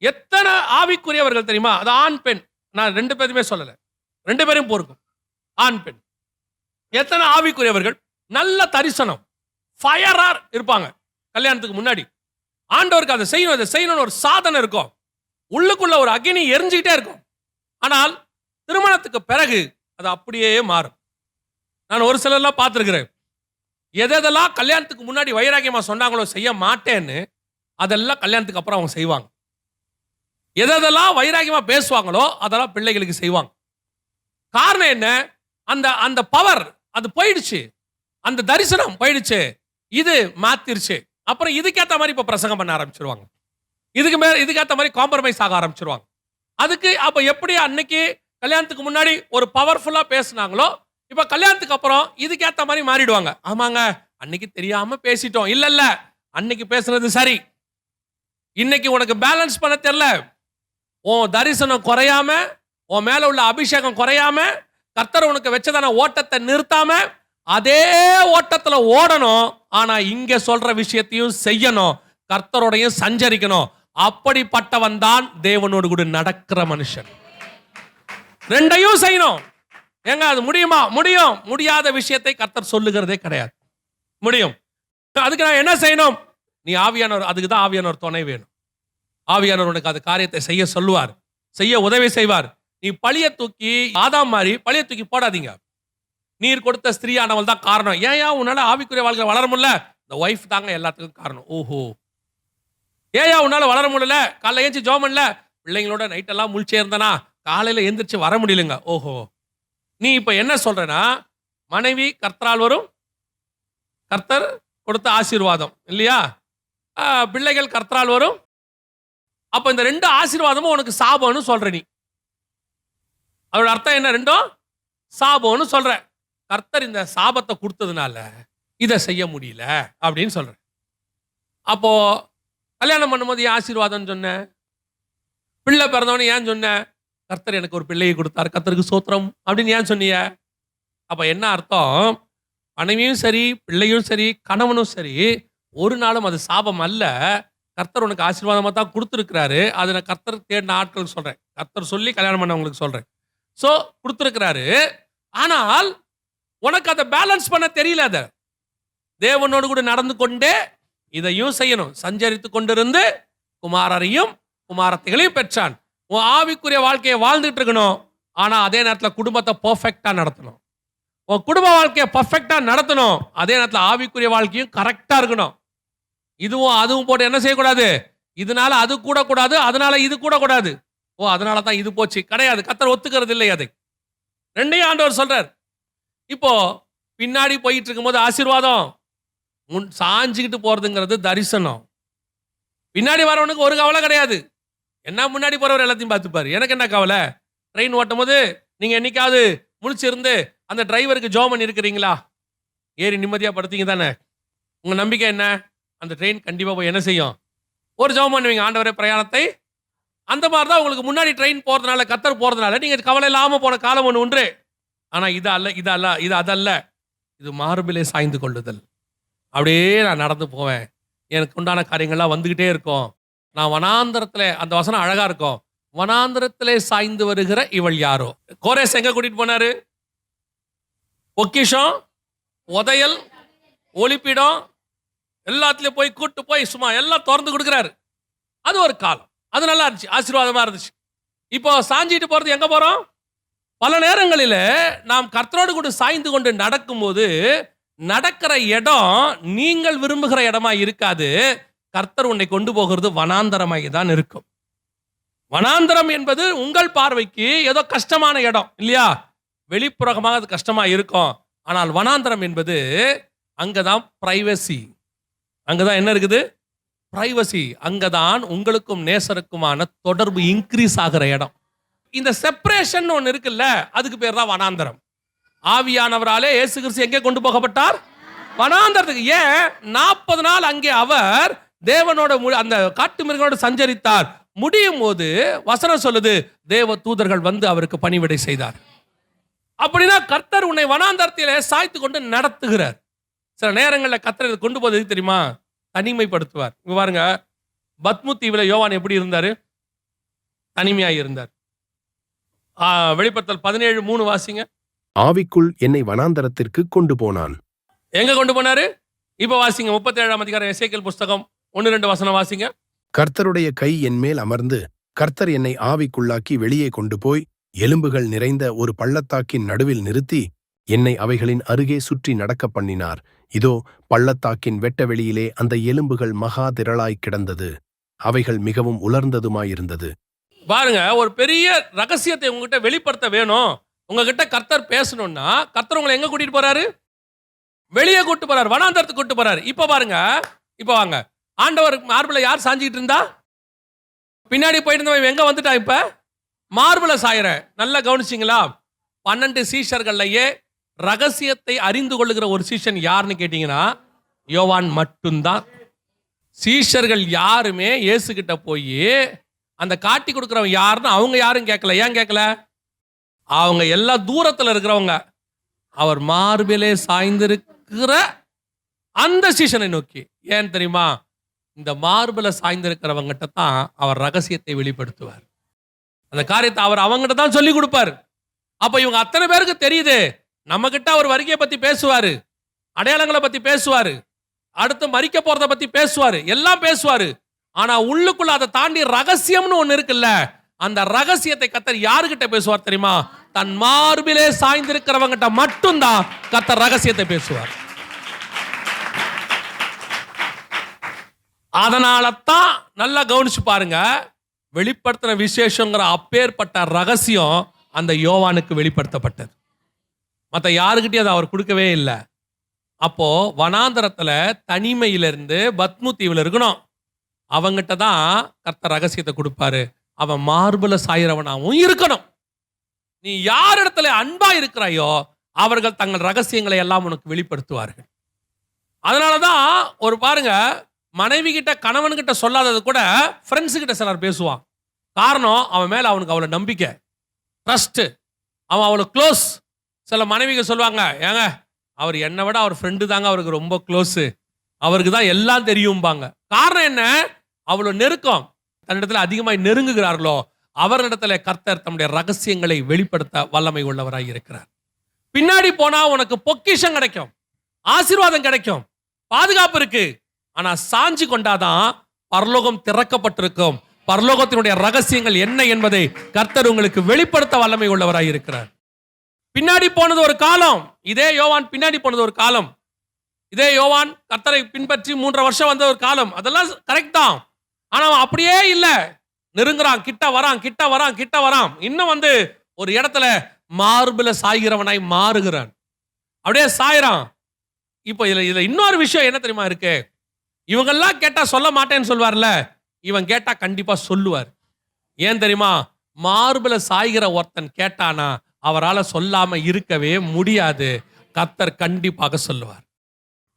எத்தனை ஆவிக்குரியவர்கள் தெரியுமா? அது ஆண் பெண், நான் 2 பேருமே சொல்லல, 2 பேரும் பொறுக்கும், ஆண் பெண். எத்தனை ஆவிக்குரியவர்கள் நல்ல தரிசனம், ஃபயரா இருப்பாங்க. கல்யாணத்துக்கு முன்னாடி ஆண்டவருக்கு அதை செய்யணும் இதை செய்யணும்னு ஒரு சாதனை இருக்கும். உள்ளுக்குள்ள ஒரு அக்னி எரிஞ்சுக்கிட்டே இருக்கும். ஆனால் திருமணத்துக்கு பிறகு அது அப்படியே மாறும். நான் ஒரு சிலர்லாம் பார்த்துருக்கிறேன். எதெல்லாம் கல்யாணத்துக்கு முன்னாடி வைராக்கியமா சொன்னாங்களோ செய்ய மாட்டேன்னு, அதெல்லாம் கல்யாணத்துக்கு அப்புறம் அவங்க செய்வாங்க. எதெல்லாம் வைராக்கியமா பேசுவாங்களோ அதெல்லாம் பிள்ளைகளுக்கு செய்வாங்க. காரணம் என்ன? அந்த அந்த பவர் அது போயிடுச்சு, அந்த தரிசனம் போயிடுச்சு, இது மாத்திருச்சு. அப்புறம் இதுக்கேற்ற மாதிரி இப்ப பிரசங்கம் பண்ண ஆரம்பிச்சிருவாங்க. இதுக்கேற்ற மாதிரி காம்ப்ரமைஸ் ஆக ஆரம்பிச்சிருவாங்க. அதுக்கு அப்ப எப்படி அன்னைக்கு கல்யாணத்துக்கு முன்னாடி ஒரு பவர்ஃபுல்லா பேசினாங்களோ, இப்ப கல்யாணத்துக்கு அப்புறம் இதுக்கேற்ற மாதிரி மாறிடுவாங்க. ஆமாங்க, அன்னைக்கு தெரியாம பேசிட்டோம். இல்ல இல்ல, அன்னைக்கு பேசுனது சரி, இன்னைக்கு உனக்கு பேலன்ஸ் பண்ண தெரியல. உன் தரிசனம் குறையாம, உன் மேல உள்ள அபிஷேகம் குறையாம, கர்த்தர் உனக்கு வச்சதான ஓட்டத்தை நிறுத்தாம அதே ஓட்டத்துல ஓடணும். ஆனா இங்க சொல்ற விஷயத்தையும் செய்யணும், கர்த்தரோடையும் சஞ்சரிக்கணும். அப்படிப்பட்டவன் தான் தேவனோடு கூட நடக்கிற மனுஷன். ரெண்டையும் செய்யணும். ஏங்க அது முடியுமா? முடியும். முடியாத விஷயத்தை கர்த்தர் சொல்லுகிறதே கிடையாது. முடியும். அதுக்கு நான் என்ன செய்யணும்? நீ ஆவியானவர், அதுக்கு தான் ஆவியானவர் துணை வேணும். ஆவியானவர் உனக்கு அது காரியத்தை செய்ய சொல்லுவார், செய்ய உதவி செய்வார். நீ பழிய தூக்கி ஆதாம் மாதிரி பழிய தூக்கி போடாதீங்க. நீர் கொடுத்த ஸ்திரீயானவள் தான் காரணம். ஏன் உன்னால ஆவிக்குரிய வாழ்க்கை வளர முடியல? இந்த ஒய்ஃப் தாங்க எல்லாத்துக்கும் காரணம். ஓஹோ, ஏன் உன்னால வளர முடியல? காலைல ஏஞ்சி ஜெபம் பண்ணல, பிள்ளைங்களோட நைட்டெல்லாம் முழிச்சே இருந்தனா காலையில எந்திரிச்சு வர முடியலங்க. ஓஹோ, நீ இப்ப என்ன சொல்றனா, மனைவி கர்த்தரால் வரும், கர்த்தர் கொடுத்த ஆசீர்வாதம் இல்லையா? பிள்ளைகள் கர்த்தரால் வரும். அப்ப இந்த ரெண்டு ஆசீர்வாதமும் உனக்கு சாபம்னு சொல்ற. நீ அதோட அர்த்தம் என்ன? ரெண்டும் சாபம்னு சொல்ற. கர்த்தர் இந்த சாபத்தை கொடுத்ததுனால இதை செய்ய முடியல அப்படின்னு சொல்ற. அப்போ கல்யாணம் பண்ணும்போது ஏன் ஆசீர்வாதம் சொன்ன? பிள்ளை பிறந்தவனே ஏன் சொன்ன? கர்த்தர் எனக்கு ஒரு பிள்ளையை கொடுத்தார், கர்த்தருக்கு சோத்திரம் அப்படின்னு ஏன் சொன்னீங்க? அப்ப என்ன அர்த்தம்? மனைவியும் சரி, பிள்ளையும் சரி, கணவனும் சரி, ஒரு நாளும் அது சாபம் அல்ல. கர்த்தர் உனக்கு ஆசீர்வாதமா தான் கொடுத்துருக்கிறாரு. அதை நான் கர்த்தர் தேடின ஆட்களுக்கு சொல்றேன், கர்த்தர் சொல்லி கல்யாணம் பண்ணவங்களுக்கு சொல்றேன். சோ கொடுத்துருக்கிறாரு. ஆனால் உனக்கு அதை பேலன்ஸ் பண்ண தெரியல. அதை தேவனோடு கூட நடந்து கொண்டே இதையும் செய்யணும். சஞ்சரித்து கொண்டிருந்து குமாரரையும் குமாரத்தைகளையும் பெற்றான். உன் ஆவிக்குரிய வாழ்க்கையை வாழ்ந்துட்டு இருக்கணும். ஆனா அதே நேரத்தில் குடும்பத்தை பர்ஃபெக்டா நடத்தணும். உன் குடும்ப வாழ்க்கையை பர்ஃபெக்டா நடத்தணும். அதே நேரத்தில் ஆவிக்குரிய வாழ்க்கையும் கரெக்டா இருக்கணும். இதுவும் அதுவும் போட்டு என்ன செய்யக்கூடாது? இதனால அது கூட கூடாது, அதனால இது கூட கூடாது. ஓ, அதனால தான் இது போச்சு கிடையாது. கர்த்தர் ஒத்துக்கிறது இல்லை அதை. ரெண்டையும் ஆண்டவர் சொல்றார். இப்போ பின்னாடி போயிட்டு இருக்கும்போது ஆசீர்வாதம், முன் சாஞ்சிக்கிட்டு போறதுங்கிறது தரிசனம். பின்னாடி வரவனுக்கு ஒரு கவலை கிடையாது. என்ன முன்னாடி போறவர் எல்லாத்தையும் பார்த்துப்பாரு, எனக்கு என்ன கவலை? ட்ரெயின் ஓட்டும் போது நீங்க என்னைக்காவது முழிச்சிருந்து அந்த டிரைவருக்கு ஜெபம் பண்ணி இருக்கிறீங்களா? ஏறி நிம்மதியா படுத்தீங்க தானே? உங்க நம்பிக்கை என்ன? அந்த ட்ரெயின் கண்டிப்பா போய் என்ன செய்யும்? ஒரு ஜெபம் பண்ணுவீங்க, ஆண்டவரே பிரயாணத்தை. அந்த மாதிரி தான் உங்களுக்கு முன்னாடி ட்ரெயின் போறதுனால, கர்த்தர் போறதுனால நீங்க கவலை இல்லாம போன காலம் ஒன்று உண்டு. ஆனா இது அல்ல, இது அல்ல, இது அதல்ல. இது மார்பிலே சாய்ந்து கொள்ளுதல். அப்படியே நான் நடந்து போவேன், எனக்கு உண்டான காரியங்கள்லாம் வந்துகிட்டே இருக்கும். நான் வனாந்தரத்துல, அந்த வசனம் அழகா இருக்கும், வனாந்தரத்திலே சாய்ந்து வருகிற இவள் யாரோ. கோரேஸ் எங்க கூட்டிட்டு போனாரு? பொக்கிஷம், உதையல், ஒளிப்பிடம் எல்லாத்துலயும் போய் கூட்டு போய் சும்மா எல்லாம் திறந்து கொடுக்குறாரு. அது ஒரு காலம், அது நல்லா இருந்துச்சு, ஆசீர்வாதமா இருந்துச்சு. இப்போ சாஞ்சிட்டு போறது எங்க போறோம்? பல நேரங்களில் நாம் கர்த்தரோடு கூட சாய்ந்து கொண்டு நடக்கும்போது நடக்கிற இடம் நீங்கள் விரும்புகிற இடமா இருக்காது. கர்த்தர் உன்னை கொண்டு போகிறது வனாந்தரமாய் தான் இருக்கும். வனாந்தரம் என்பது உங்கள் பார்வைக்கு ஏதோ கஷ்டமான இடம் இல்லையா? வெளிப்புறமாக அது கஷ்டமா இருக்கும். ஆனால் வனாந்தரம் என்பது அங்கதான் பிரைவசி. அங்கதான் என்ன இருக்குது? பிரைவசி. அங்கதான் உங்களுக்கும் நேசருக்குமான தொடர்பு இன்க்ரீஸ் ஆகிற இடம். இந்த செப்பரேஷன் ஒன்று இருக்குல்ல, அதுக்கு பேர் தான் வனாந்தரம். ஆவியானவராலே இயேசு கிறிஸ்து எங்கே கொண்டு போகப்பட்டார்? வனாந்தரத்துக்கு. ஏன்? 40 நாள் அங்கே அவர் தேவனோட அந்த காட்டு மிருகனோடு சஞ்சரித்தார். முடியும் போது வசனம் சொல்லுது, தேவ தூதர்கள் வந்து அவருக்கு பணிவிடை செய்தார். அப்படின்னா கர்த்தர் உன்னை வனாந்தரத்திலே சாய்த்து கொண்டு நடத்துகிறார். சில நேரங்களில் கர்த்தர் கொண்டு போவது தெரியுமா? தனிமைப்படுத்துவார். இங்க பாருங்க, பத்மு தீவில் யோவான் எப்படி இருந்தாரு? தனிமையாய் இருந்தார். வெளிப்படுத்தல் 17:3 வாசிங்க. ஆவிக்குள் என்னை வனாந்தரத்திற்கு கொண்டு போனான். எங்க கொண்டு போனாரு? இப்ப வாசிங்க 37ஆம் அதிகாரம் எசேக்கியேல் புஸ்தகம் 1-2 வசனம் வாசிங்க. கர்த்தருடைய கை என் மேல் அமர்ந்து கர்த்தர் என்னை ஆவிக்குள்ளாக்கி வெளியே கொண்டு போய் எலும்புகள் நிறைந்த ஒரு பள்ளத்தாக்கின் நடுவில் நிறுத்தி என்னை அவைகளின் அருகே சுற்றி நடக்க பண்ணினார். இதோ பள்ளத்தாக்கின் வெட்ட வெளியிலே அந்த எலும்புகள் மகா திரளாய் கிடந்தது. அவைகள் மிகவும் உலர்ந்ததுமாயிருந்தது. பாருங்க, ஒரு பெரிய ரகசியத்தை உங்ககிட்ட வெளிப்படுத்த வேணும். உங்ககிட்ட கர்த்தர் பேசணும்னா கர்த்தர் உங்களை எங்க கூட்டிட்டு போறாரு? வெளியே கூட்டு போறாரு, வனாந்தரத்துக்கு கூட்டு போறாரு. இப்ப பாருங்க, இப்ப வாங்க. ஆண்டவர் மார்பிள யார் சாஞ்சிட்டு இருந்தா? பின்னாடி போயிட்டு இருந்தவன் எங்க வந்துட்டா? இப்ப மார்பிள சாயிற. நல்லா கவனிச்சிங்களா? 12 சீஷர்கள்லயே ரகசியத்தை அறிந்து கொள்ளுகிற ஒரு சீஷன் யாருன்னு கேட்டீங்கன்னா யோவான் மட்டும்தான். சீஷர்கள் யாருமே இயேசு கிட்ட போய் அந்த காட்டி கொடுக்கிறவன் யாருன்னு அவங்க யாரும் கேட்கல. ஏன் கேட்கல? அவங்க எல்லா தூரத்துல இருக்கிறவங்க. அவர் மார்பிலே சாய்ந்திருக்கிற அந்த சீஷனை நோக்கி. ஏன் தெரியுமா? இந்த மார்பில சாய்ந்திருக்கிறவங்கிட்ட தான் அவர் ரகசியத்தை வெளிப்படுத்துவார். அந்த காரியத்தை அவர் அவங்ககிட்ட தான் சொல்லி கொடுப்பார். அப்ப இவங்க அத்தனை பேருக்கு தெரியுது, நம்ம கிட்ட அவர் வருகையை பத்தி பேசுவாரு, அடையாளங்களை பத்தி பேசுவாரு, அடுத்து மரிக்க போறதை பத்தி பேசுவாரு, எல்லாம் பேசுவாரு. ஆனா உள்ளுக்குள்ள அதை தாண்டி ரகசியம்னு ஒண்ணு இருக்குல்ல, அந்த ரகசியத்தை கர்த்தர் யாருகிட்ட பேசுவார் தெரியுமா? தன் மார்பிலே சாய்ந்திருக்கிறவங்கிட்ட மட்டும்தான் கர்த்தர் ரகசியத்தை பேசுவார். அதனால தான் நல்லா கவனிச்சு பாருங்க, வெளிப்படுத்தின விசேஷங்கிற அப்பேற்பட்ட ரகசியம் அந்த யோவானுக்கு வெளிப்படுத்தப்பட்டது. மற்ற யாருக்கிட்டையும் அதை அவர் கொடுக்கவே இல்லை. அப்போ வனாந்தரத்துல தனிமையிலிருந்து பத்மு தீவுல இருக்கணும், அவங்கிட்ட தான் கர்த்தர் ரகசியத்தை கொடுப்பாரு. அவன் மார்புல சாயிறவனாவும் இருக்கணும். நீ யார் இடத்துல அன்பா இருக்கிறாயோ அவர்கள் தங்கள் ரகசியங்களை எல்லாம் உனக்கு வெளிப்படுத்துவார்கள். அதனாலதான் ஒரு பாருங்க, மனைவி கிட்ட கணவன் கிட்ட சொல்லாதது கூட ஃப்ரெண்ட்ஸ் கிட்ட சிலர் பேசுவான். காரணம், அவன் மேல அவனுக்கு அவ்வளவு நம்பிக்கை, ட்ரஸ்ட், அவன் அவ்வளவு க்ளோஸ். சில மனைவிகள் சொல்லுவாங்க, ஏங்க அவர் என்னை விட அவர் ஃப்ரெண்டு தாங்க அவருக்கு ரொம்ப க்ளோஸு, அவருக்கு தான் எல்லாம் தெரியும்பாங்க. காரணம் என்ன? அவ்வளவு நெருக்கம். தன்னிடத்துல அதிகமாய் நெருங்குகிறார்களோ அவர்களிடத்துல கர்த்தர் தம்முடைய ரகசியங்களை வெளிப்படுத்த வல்லமை உள்ளவராய் இருக்கிறார். பின்னாடி போனா உனக்கு பொக்கிஷம் கிடைக்கும், ஆசீர்வாதம் கிடைக்கும், பாதுகாப்பு இருக்கு. ஆனா சாஞ்சி கொண்டாதான் பரலோகம் திறக்கப்பட்டிருக்கும். பரலோகத்தினுடைய ரகசியங்கள் என்ன என்பதை கர்த்தர் உங்களுக்கு வெளிப்படுத்த வல்லமை உள்ளவராய் இருக்கிறார். பின்னாடி போனது ஒரு காலம். இதே யோவான் பின்னாடி போனது ஒரு காலம். இதே யோவான் கர்த்தரை பின்பற்றி 3 வருஷம் வந்த ஒரு காலம். அதெல்லாம் கரெக்ட் தான். ஆனா அவன் அப்படியே இல்ல, நெருங்குறான், கிட்ட வரான், கிட்ட வரான், கிட்ட வரான். இன்னும் ஒரு இடத்துல மார்பில சாய்கிறவனாய் மாறுகிறான், அப்படியே சாயிறான். இப்போ இதுல இன்னொரு விஷயம் என்ன தெரியுமா இருக்கு? இவங்கெல்லாம் கேட்டா சொல்ல மாட்டேன்னு சொல்வார்ல, இவன் கேட்டா கண்டிப்பா சொல்லுவார். ஏன் தெரியுமா? மார்பில சாய்கிற ஒருத்தன் கேட்டானா அவரால் சொல்லாம இருக்கவே முடியாது. கர்த்தர் கண்டிப்பாக சொல்லுவார்.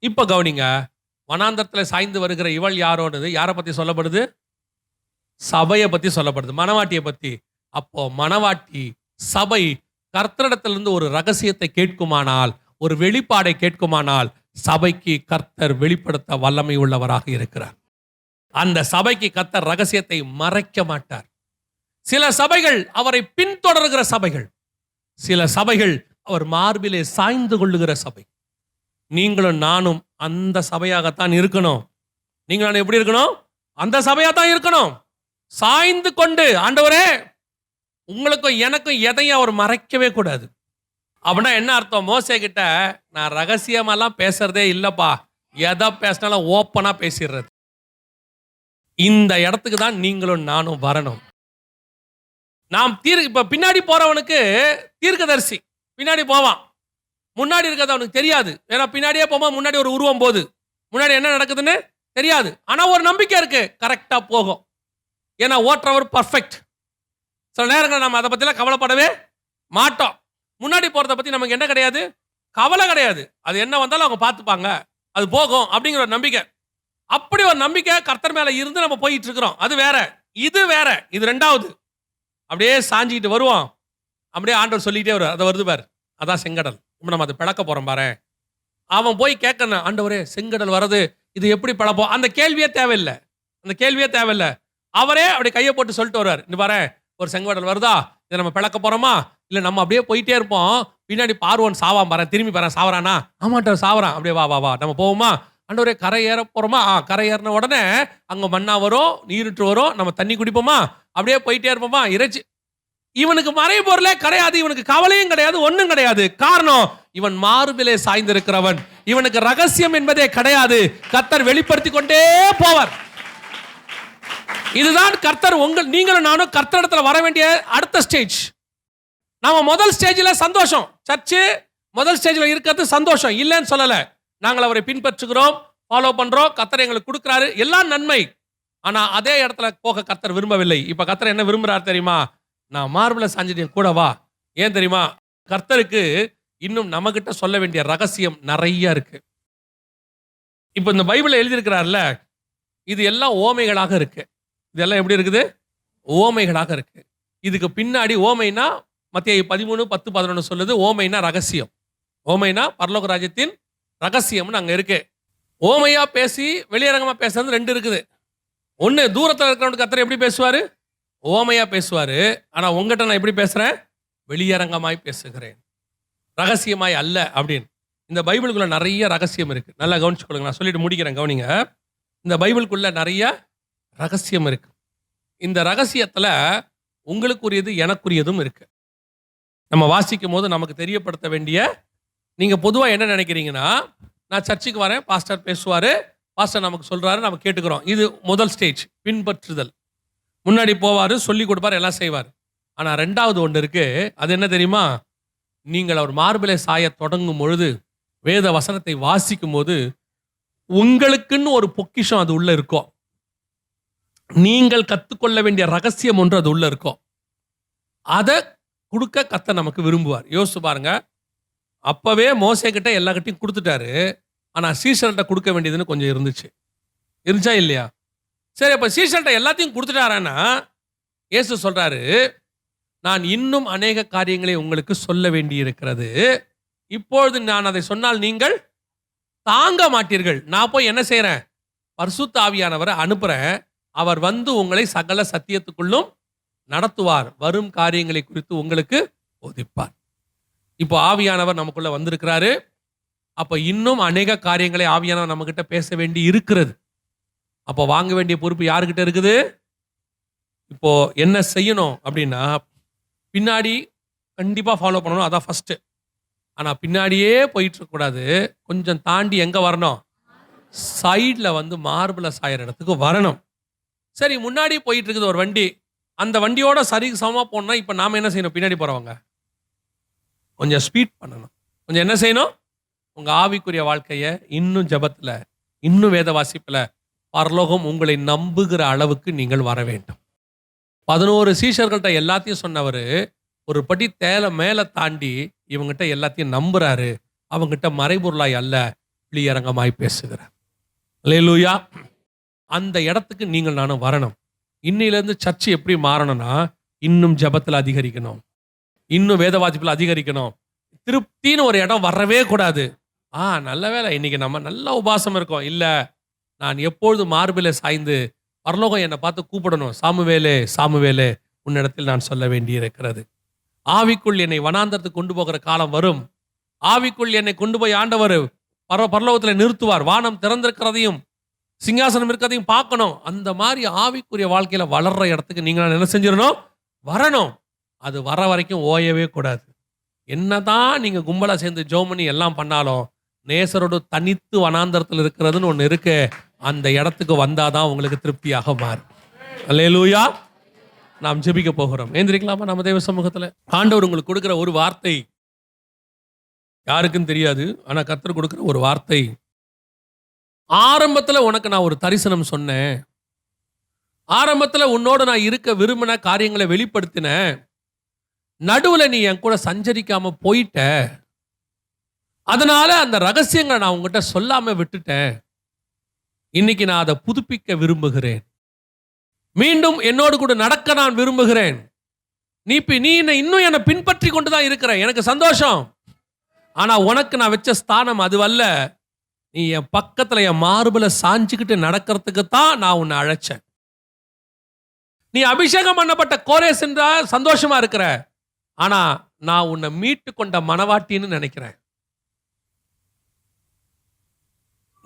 இப்ப கவனிங்க, வனாந்தரத்துல சாய்ந்து வருகிற இவள் யாரோனது யாரை பத்தி சொல்லப்படுது? சபையை பத்தி சொல்லப்படுது, மணவாட்டியை பத்தி. அப்போ மணவாட்டி சபை கர்த்தரிடத்திலிருந்து ஒரு ரகசியத்தை கேட்குமானால், ஒரு வெளிப்பாடை கேட்குமானால், சபைக்கு கர்த்தர் வெளிப்படுத்த வல்லமை உள்ளவராக இருக்கிறார். அந்த சபைக்கு கர்த்தர் ரகசியத்தை மறைக்க மாட்டார். சில சபைகள் அவரை பின்தொடர்கிற சபைகள், சில சபைகள் அவர் மார்பிலே சாய்ந்து கொள்ளுகிற சபை. நீங்களும் நானும் அந்த சபையாகத்தான் இருக்கணும். நீங்களும் நானும் எப்படி இருக்கணும்? அந்த சபையாகத்தான் இருக்கணும். சாய்ந்து கொண்டு, ஆண்டவரே உங்களுக்கும் எனக்கும் எதையும் அவர் மறைக்கவே கூடாது. அப்படின்னா என்ன அர்த்தம்? மோசே கிட்ட நான் ரகசியமெல்லாம் பேசுறதே இல்லப்பா, எதை பேசினாலும் ஓப்பனா பேசிடுறது. இந்த இடத்துக்கு தான் நீங்களும் நானும் வரணும். நாம் இப்ப பின்னாடி போறவனுக்கு தீர்க்கதரிசி பின்னாடி போவான், முன்னாடி இருக்கிறது அவனுக்கு தெரியாது. ஏன்னா பின்னாடியே போகும்போது முன்னாடி ஒரு உருவம் போகுது, முன்னாடி என்ன நடக்குதுன்னு தெரியாது. ஆனா ஒரு நம்பிக்கை இருக்கு, கரெக்டா போகும். ஏன்னா ஓட்டுறவர் பர்ஃபெக்ட். சில நேரங்கள் நம்ம அதை பத்திலாம் கவலைப்படவே மாட்டோம். முன்னாடி போறதை பத்தி நமக்கு என்ன கிடையாது, கவலை கிடையாது. அது என்ன வந்தாலும் அவங்க பார்த்துப்பாங்க, அது போகும் அப்படிங்கிற ஒரு நம்பிக்கை. அப்படி ஒரு நம்பிக்கை கர்த்தர் மேல இருந்து நம்ம போயிட்டு இருக்கிறோம். அது வேற, இது வேற. இது ரெண்டாவது. அப்படியே சாஞ்சிக்கிட்டு வருவோம், அப்படியே ஆண்டவர் சொல்லிட்டே வருவார், அதை வருது பார், அதான் செங்கடல். இப்போ நம்ம அதை பிளக்க போறோம் பாரு. அவன் போய் கேட்கணும், ஆண்டவரே செங்கடல் வரது, இது எப்படி பிளப்போம்? அந்த கேள்வியே தேவையில்லை, அந்த கேள்வியே தேவையில்லை. அவரே அப்படி கையை போட்டு சொல்லிட்டு வருவார், இந்த பாரு ஒரு செங்கடல் வருதா, இதை நம்ம பிளக்க போறோமா, இல்லை நம்ம அப்படியே போயிட்டே இருப்போம், பின்னாடி பார்வோன் சாவான் பாரு, திரும்பி பாரு சாவறானா, ஆமாட்ட சாவறான், அப்படியே வா வா வா நம்ம போவோமா, ஆண்டவரே கரை ஏற போறோமா, கரை ஏறின உடனே அங்க மண்ணா வரும், நீருற்று வரும், நம்ம தண்ணி குடிப்போமா, அப்படியே போயிட்டே இருப்போமா, இறைச்சி. இவனுக்கு மறை பொருளே கிடையாது, இவனுக்கு கவலையும் கிடையாது, ஒண்ணும் கிடையாது. காரணம், இவன் மார்பிலே சாய்ந்திருக்கிறவன். இவனுக்கு ரகசியம் என்பதே கிடையாது. கர்த்தர் வெளிப்படுத்தி கொண்டே போவார். இதுதான் கர்த்தர் நீங்களும் நானும் கர்த்தரிடத்துல வர வேண்டிய அடுத்த ஸ்டேஜ். நாம முதல் ஸ்டேஜ்ல சந்தோஷம், சர்ச்சு முதல் ஸ்டேஜ்ல இருக்கிறது சந்தோஷம், இல்லைன்னு சொல்லல. நாங்கள் அவரை பின்பற்றுகிறோம், ஃபாலோ பண்றோம், கர்த்தர் எங்களுக்கு கொடுக்கிறாரு, எல்லாம் நன்மை. ஆனா அதே இடத்துல போக கர்த்தர் விரும்பவில்லை. இப்ப கர்த்தர் என்ன விரும்புறார் தெரியுமா? நான் மார்பில சாஞ்சிட்டேன், கூட வா. ஏன் தெரியுமா? கர்த்தருக்கு இன்னும் நம்ம கிட்ட சொல்ல வேண்டிய ரகசியம் நிறைய இருக்கு. இப்ப இந்த பைபிள்ல எழுதியிருக்கிறார்ல, இது எல்லாம் ஓமைகளாக இருக்கு. இதெல்லாம் எப்படி இருக்குது? ஓமைகளாக இருக்கு. இதுக்கு பின்னாடி ஓமைனா மத்தேயு 13:10-11 சொல்லுது. ஓமைனா ரகசியம். ஓமைனா பரலோக ராஜ்யத்தின் ரகசியம்னு அங்க இருக்கு. ஓமையா பேசி வெளியரங்கமா பேசுறது ரெண்டு இருக்குது. ஒன்னு, தூரத்தில் இருக்கிறவனுக்கு கர்த்தர் எப்படி பேசுவாரு? ஓமையா பேசுவாரு. ஆனா உங்ககிட்ட நான் எப்படி பேசுறேன்? வெளியரங்கமாய் பேசுகிறேன், ரகசியமாய் அல்ல அப்படின்னு. இந்த பைபிளுக்குள்ள நிறைய ரகசியம் இருக்கு. நல்லா கவனிச்சுக்கொள்ளுங்க, நான் சொல்லிட்டு முடிக்கிறேன், கவனிங்க. இந்த பைபிளுக்குள்ள நிறைய ரகசியம் இருக்கு. இந்த ரகசியத்துல உங்களுக்குரியது எனக்குரியதும் இருக்கு. நம்ம வாசிக்கும் போது நமக்கு தெரியப்படுத்த வேண்டிய, நீங்க பொதுவா என்ன நினைக்கிறீங்கன்னா, நான் சர்ச்சுக்கு வரேன், பாஸ்டர் பேசுவாரு, பாஸ்டர் நமக்கு சொல்றாரு, நம்ம கேட்டுக்கிறோம். இது முதல் ஸ்டேஜ், பின்பற்றுதல். முன்னாடி போவாரு, சொல்லி கொடுப்பாரு, எல்லாம் செய்வார். ஆனா ரெண்டாவது ஒன்று இருக்கு. அது என்ன தெரியுமா? நீங்கள் அவர் மார்பிலே சாய தொடங்கும் பொழுது, வேத வசனத்தை வாசிக்கும் போது, உங்களுக்குன்னு ஒரு பொக்கிஷம் அது உள்ள இருக்கும். நீங்கள் கத்துக்கொள்ள வேண்டிய ரகசியம் ஒன்று அது உள்ள இருக்கும். அதை கொடுக்க கர்த்தர் நமக்கு விரும்புவார். யோசிச்சு பாருங்க, அப்பவே மோசே கிட்ட எல்லா கிட்டையும் கொடுத்துட்டாரு. ஆனா சீஷர்கிட்ட கொடுக்க வேண்டியதுன்னு கொஞ்சம் இருந்துச்சா இல்லையா? சரி, அப்ப சீஷர்கிட்ட எல்லாத்தையும் கொடுத்துட்டாரான்னா, இயேசு சொல்றாரு, நான் இன்னும் அநேக காரியங்களை உங்களுக்கு சொல்ல வேண்டி இருக்கிறது. இப்பொழுது நான் அதை சொன்னால் நீங்கள் தாங்க மாட்டீர்கள். நான் போய் என்ன செய்யறேன்? பரிசுத்த ஆவியானவரை அனுப்புறேன். அவர் வந்து உங்களை சகல சத்தியத்துக்குள்ளும் நடத்துவார், வரும் காரியங்களை குறித்து உங்களுக்கு போதிப்பார். இப்போ ஆவியானவர் நமக்குள்ள வந்திருக்கிறாரு. அப்ப இன்னும் அநேக காரியங்களை ஆவியானவர் நம்ம கிட்ட பேச வேண்டி இருக்கிறது. அப்போ வாங்க வேண்டிய பொறுப்பு யாருக்கிட்ட இருக்குது? இப்போ என்ன செய்யணும் அப்படின்னா, பின்னாடி கண்டிப்பா ஃபாலோ பண்ணணும், அதான் ஃபர்ஸ்ட். ஆனா பின்னாடியே போயிட்டு இருக்க கூடாது. கொஞ்சம் தாண்டி எங்க வரணும்? சைட்ல வந்து மார்பிள சாயற இடத்துக்கு வரணும். சரி, முன்னாடி போயிட்டு இருக்குது ஒரு வண்டி, அந்த வண்டியோட சரி சமமா போனா இப்ப நாம என்ன செய்யணும்? பின்னாடி போறவங்க கொஞ்சம் ஸ்பீட் பண்ணணும். கொஞ்சம் என்ன செய்யணும்? உங்க ஆவிக்குரிய வாழ்க்கைய இன்னும் ஜெபத்துல, இன்னும் வேத வாசிப்புல, பரலோகம் உங்களை நம்புகிற அளவுக்கு நீங்கள் வர வேண்டும். 11 சீஷர்கள்ட்ட எல்லாத்தையும் சொன்னவர் ஒரு படி மேல தாண்டி இவங்கிட்ட எல்லாத்தையும் நம்புறாரு. அவங்கிட்ட மறைபொருளாய் அல்ல, வெளியரங்கமாய் பேசுகிறார். அல்லேலூயா. அந்த இடத்துக்கு நீங்கள் நானும் வரணும். இன்னையிலேருந்து சர்ச்சு எப்படி மாறணும்னா, இன்னும் ஜெபத்தில் அதிகரிக்கணும், இன்னும் வேத வாசிப்பில் அதிகரிக்கணும். திருப்தின்னு ஒரு இடம் வரவே கூடாது. நல்ல வேலை இன்னைக்கு நம்ம நல்ல உபாசம் இருக்கோம். இல்ல, நான் எப்பொழுது மார்பிலே சாய்ந்து பரலோகம் என்னை பார்த்து கூப்பிடணும், சாமுவேலே சாமுவேலே உன்னிடத்தில் நான் சொல்ல வேண்டி இருக்கிறது. ஆவிக்குள் என்னை வனாந்தரத்துக்கு கொண்டு போகிற காலம் வரும். ஆவிக்குள் என்னை கொண்டு போய் ஆண்டவர் பரலோகத்தில் நிறுத்துவார். வானம் திறந்திருக்கிறதையும் சிங்காசனம் இருக்கிறதையும் பார்க்கணும். அந்த மாதிரி ஆவிக்குரிய வாழ்க்கையில வளர்ற இடத்துக்கு நீங்க என்ன செஞ்சிடணும்? வரணும். அது வர வரைக்கும் ஓயவே கூடாது. என்னதான் நீங்க கும்பலா சேர்ந்து ஜெபம் பண்ணி எல்லாம் பண்ணாலும், நேசரோடு தனித்து வனாந்தரத்தில் இருக்கிறதுன்னு ஒண்ணு இருக்கு. அந்த இடத்துக்கு வந்தாதான் உங்களுக்கு திருப்தியாக மாறும். அல்லேலூயா. நாம் ஜெபிக்க போகிறோம். ஏந்திரிக்கலாமா நம்ம தேவ சமூகத்துல? ஆண்டவர் உங்களுக்கு கொடுக்கிற ஒரு வார்த்தை யாருக்கும் தெரியாது. ஆனா கர்த்தர் கொடுக்கிற ஒரு வார்த்தை. ஆரம்பத்துல உனக்கு நான் ஒரு தரிசனம் சொன்னேன். ஆரம்பத்துல உன்னோட நான் இருக்க விரும்பின காரியங்களை வெளிப்படுத்தினேன். நடுவுல நீ என் கூட சஞ்சரிக்காம போயிட்ட. அதனால அந்த ரகசியங்களை நான் உங்ககிட்ட சொல்லாம விட்டுட்டேன். இன்னைக்கு நான் அதை புதுப்பிக்க விரும்புகிறேன். மீண்டும் என்னோடு கூட நடக்க நான் விரும்புகிறேன். நீ இன்னும் என்னை பின்பற்றி கொண்டுதான் இருக்கிற. எனக்கு சந்தோஷம். ஆனா உனக்கு நான் வச்ச ஸ்தானம் அதுவல்ல. நீ என் பக்கத்துல என் மார்புல சாஞ்சுக்கிட்டு நடக்கிறதுக்கு தான் நான் உன்னை அழைச்சேன். நீ அபிஷேகம் பண்ணப்பட்ட கோரேஸ் என்றா சந்தோஷமா இருக்கிற. ஆனா நான் உன்னை மீட்டு கொண்ட மனவாட்டின்னு நினைக்கிறேன்.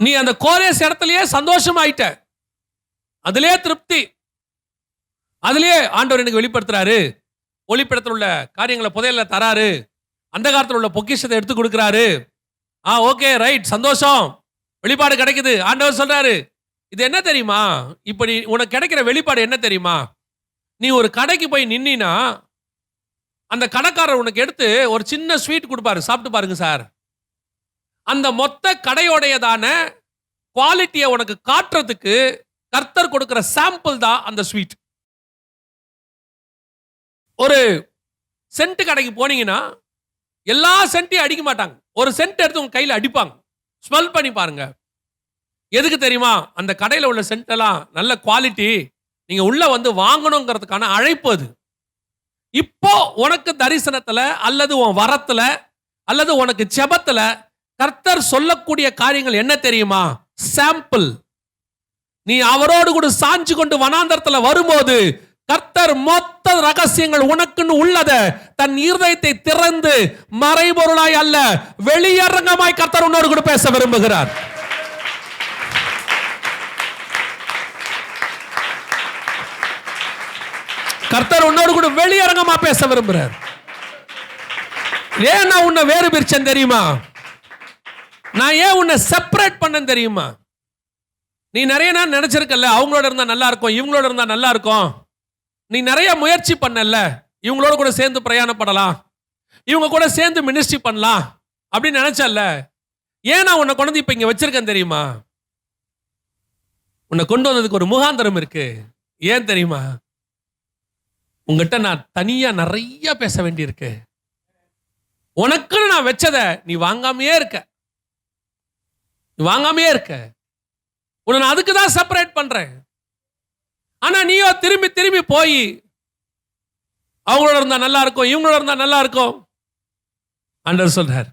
நீ அந்த கோரேஸ் இடத்துலயே சந்தோஷமாயிட்ட, அதிலே திருப்தி, அதிலே ஆண்டவர் எனக்கு வெளிப்படுத்துறாரு, ஒளிப்படத்தில் உள்ள காரியங்களை புதையல்ல தராரு, அந்த காலத்தில் உள்ள பொக்கிஷத்தை எடுத்து கொடுக்கிறாரு. ஓகே ரைட், சந்தோஷம், வெளிப்பாடு கிடைக்குது. ஆண்டவர் சொல்றாரு, இது என்ன தெரியுமா, இப்ப நீ உனக்கு கிடைக்கிற வெளிப்பாடு என்ன தெரியுமா, நீ ஒரு கடைக்கு போய் நின்னா அந்த கடைக்காரர் உனக்கு எடுத்து ஒரு சின்ன ஸ்வீட் கொடுப்பாரு, சாப்பிட்டு பாருங்க சார். அந்த மொத்த கடையோடையதான குவாலிட்டியை உனக்கு காட்டுறதுக்கு கர்த்தர் கொடுக்கிற சாம்பிள் தான் அந்த ஸ்வீட். ஒரு சென்ட் கடைக்கு போனீங்கன்னா எல்லா சென்ட்டையும் அடிக்க மாட்டாங்க, ஒரு சென்ட் எடுத்து உங்க கையில் அடிப்பாங்க, ஸ்மெல் பண்ணி பாருங்க. எதுக்கு தெரியுமா, அந்த கடையில் உள்ள சென்ட் எல்லாம் நல்ல குவாலிட்டி, நீங்க உள்ள வந்து வாங்கணுங்கிறதுக்கான அழைப்பு அது. இப்போ உனக்கு தரிசனத்துல அல்லது உன் வரத்துல அல்லது உனக்கு ஜெபத்துல கர்த்தர் சொல்லக்கூடிய காரியங்கள் என்ன தெரியுமா, சாம்பிள். நீ அவரோடு கூட சாஞ்சு கொண்டு வனாந்தரத்துல வரும்போது கர்த்தர் மொத்த ரகசியங்கள் உனக்குன்னு உள்ளத தன் இருதயத்தை திறந்து மறைபொருளாய் அல்ல வெளியரங்கமாய் கர்த்தர் உன்னோடு கூட பேச விரும்புகிறார். கர்த்தர் உன்னோடு கூட வெளியரங்கமா பேச விரும்புறார். ஏன் நான் உன்னை வேறு பிரிச்சேன் தெரியுமா, நான் ஏன் உன்னை செப்பரேட் பண்ண தெரியுமா. நீ நிறைய நாள் நினைச்சிருக்கல, அவங்களோட இருந்தா நல்லா இருக்கும், இவங்களோட இருந்தா நல்லா இருக்கும். நீ நிறைய முயற்சி பண்ணல, இவங்களோட கூட சேர்ந்து பிரயாணப்படலாம், இவங்க கூட சேர்ந்து மினிஸ்ட்ரி பண்ணலாம் அப்படின்னு நினைச்சல. ஏன் நான் உன்னை கொண்டு இப்ப இங்க வச்சிருக்கேன் தெரியுமா, உன்னை கொண்டு வந்ததுக்கு ஒரு முகாந்தரம் இருக்கு. ஏன் தெரியுமா, உங்ககிட்ட நான் தனியா நிறைய பேச வேண்டியிருக்கு. உனக்குன்னு நான் வச்சதை நீ வாங்காமையே இருக்க, உன்னை நான் அதுக்கு தான் செப்பரேட் பண்றேன். ஆனா நீயோ திரும்பி திரும்பி போய் அவங்களோட இருந்தா நல்லா இருக்கும், இவங்களோட இருந்தா நல்லா இருக்கும். ஆண்டவர் சொல்றார்,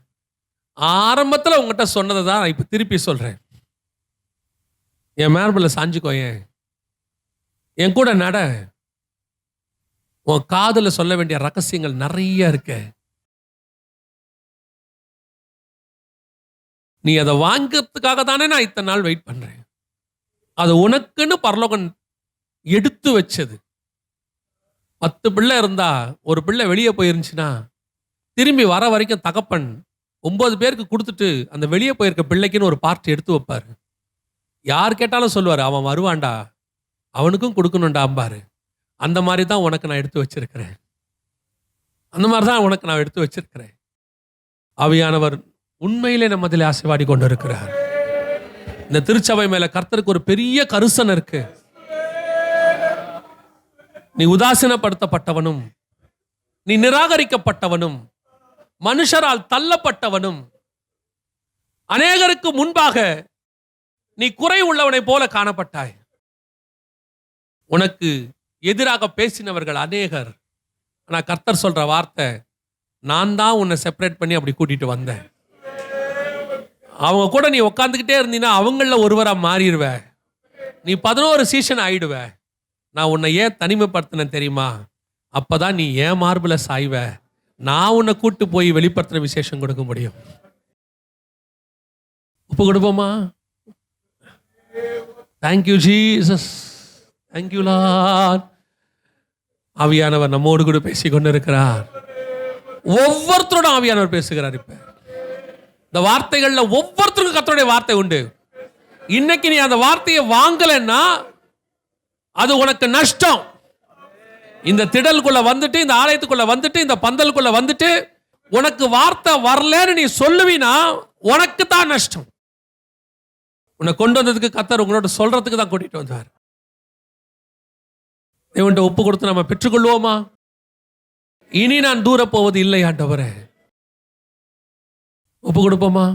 ஆரம்பத்தில் உங்ககிட்ட சொன்னதை தான் இப்ப திருப்பி சொல்றேன். என் மேர்பில் சாஞ்சுக்கோ, என் கூட நட. உன் காதுல சொல்ல வேண்டிய ரகசியங்கள் நிறைய இருக்கு. நீ அதை வாங்கிறதுக்காக தானே நான் இத்தனை நாள் வெயிட் பண்றேன். அது உனக்குன்னு பரலோகம் எடுத்து வச்சது. 10 பிள்ளை இருந்தா ஒரு பிள்ளை வெளியே போயிருந்துச்சுன்னா திரும்பி வர வரைக்கும் தகப்பன் 9 பேருக்கு கொடுத்துட்டு அந்த வெளியே போயிருக்க பிள்ளைக்குன்னு ஒரு பார்ட்டி எடுத்து வைப்பாரு. யார் கேட்டாலும் சொல்லுவாரு, அவன் வருவான்டா, அவனுக்கும் கொடுக்கணும்டா அம்பாரு. அந்த மாதிரி தான் உனக்கு நான் எடுத்து வச்சிருக்கிறேன். ஆவியானவர் உண்மையிலே நம்ம அதில் ஆசீர்வாடி கொண்டு இருக்கிறார். இந்த திருச்சபை மேல கர்த்தருக்கு ஒரு பெரிய கரிசனை இருக்கு. நீ உதாசீனப்படுத்தப்பட்டவனும், நீ நிராகரிக்கப்பட்டவனும், மனுஷரால் தள்ளப்பட்டவனும், அநேகருக்கு முன்பாக நீ குறை உள்ளவனை போல காணப்பட்டாய். உனக்கு எதிராக பேசினவர்கள் அநேகர். ஆனா கர்த்தர் சொல்ற வார்த்தை, நான் தான் உன்னை செப்பரேட் பண்ணி அப்படி கூட்டிட்டு வந்தேன். அவங்க கூட நீ உட்காந்துக்கிட்டே இருந்தீன்னா அவங்கள ஒருவரா மாறிடுவ, நீ 11 சீசன் ஆயிடுவ. நான் உன்னை ஏன் தனிமைப்படுத்தினேன் தெரியுமா, அப்பதான் நீ ஏன் மார்பில் சாய்வ, நான் உன்னை கூட்டு போய் வெளிப்படுத்துற விசேஷம் கொடுக்க முடியும். ஒப்பு கொடுப்போமா? Thank you Jesus, thank you Lord. ஆவியானவர் நம்மோடு கூட பேசி கொண்டு இருக்கிறார். ஒவ்வொருத்தரோட ஆவியானவர் பேசுகிறார். இப்ப இந்த வார்த்தைகள்ல ஒவ்வொருத்தருக்கும் கர்த்தருடைய வார்த்தை உண்டு. இன்னைக்கு நீ அந்த வார்த்தையை வாங்கலைன்னா அது உனக்கு நஷ்டம். இந்த திடலுக்குள்ள வந்துட்டு, இந்த ஆலயத்துக்குள்ள வந்துட்டு, இந்த பந்தலுக்குள்ள வந்துட்டு உனக்கு வார்த்தை வரலன்னு நீ சொல்லுவீனா உனக்கு தான் நஷ்டம். உன்னை கொண்டு வந்ததுக்கு கர்த்தர் உங்களோட சொல்றதுக்கு தான் கூட்டிட்டு வந்தார். தேவன்கிட்ட ஒப்பு கொடுத்து நம்ம பெற்றுக்கொள்வோமா? இனி நான் தூர போவது இல்லை ஆண்டவரே. ஒப்பு கொடுப்போமா?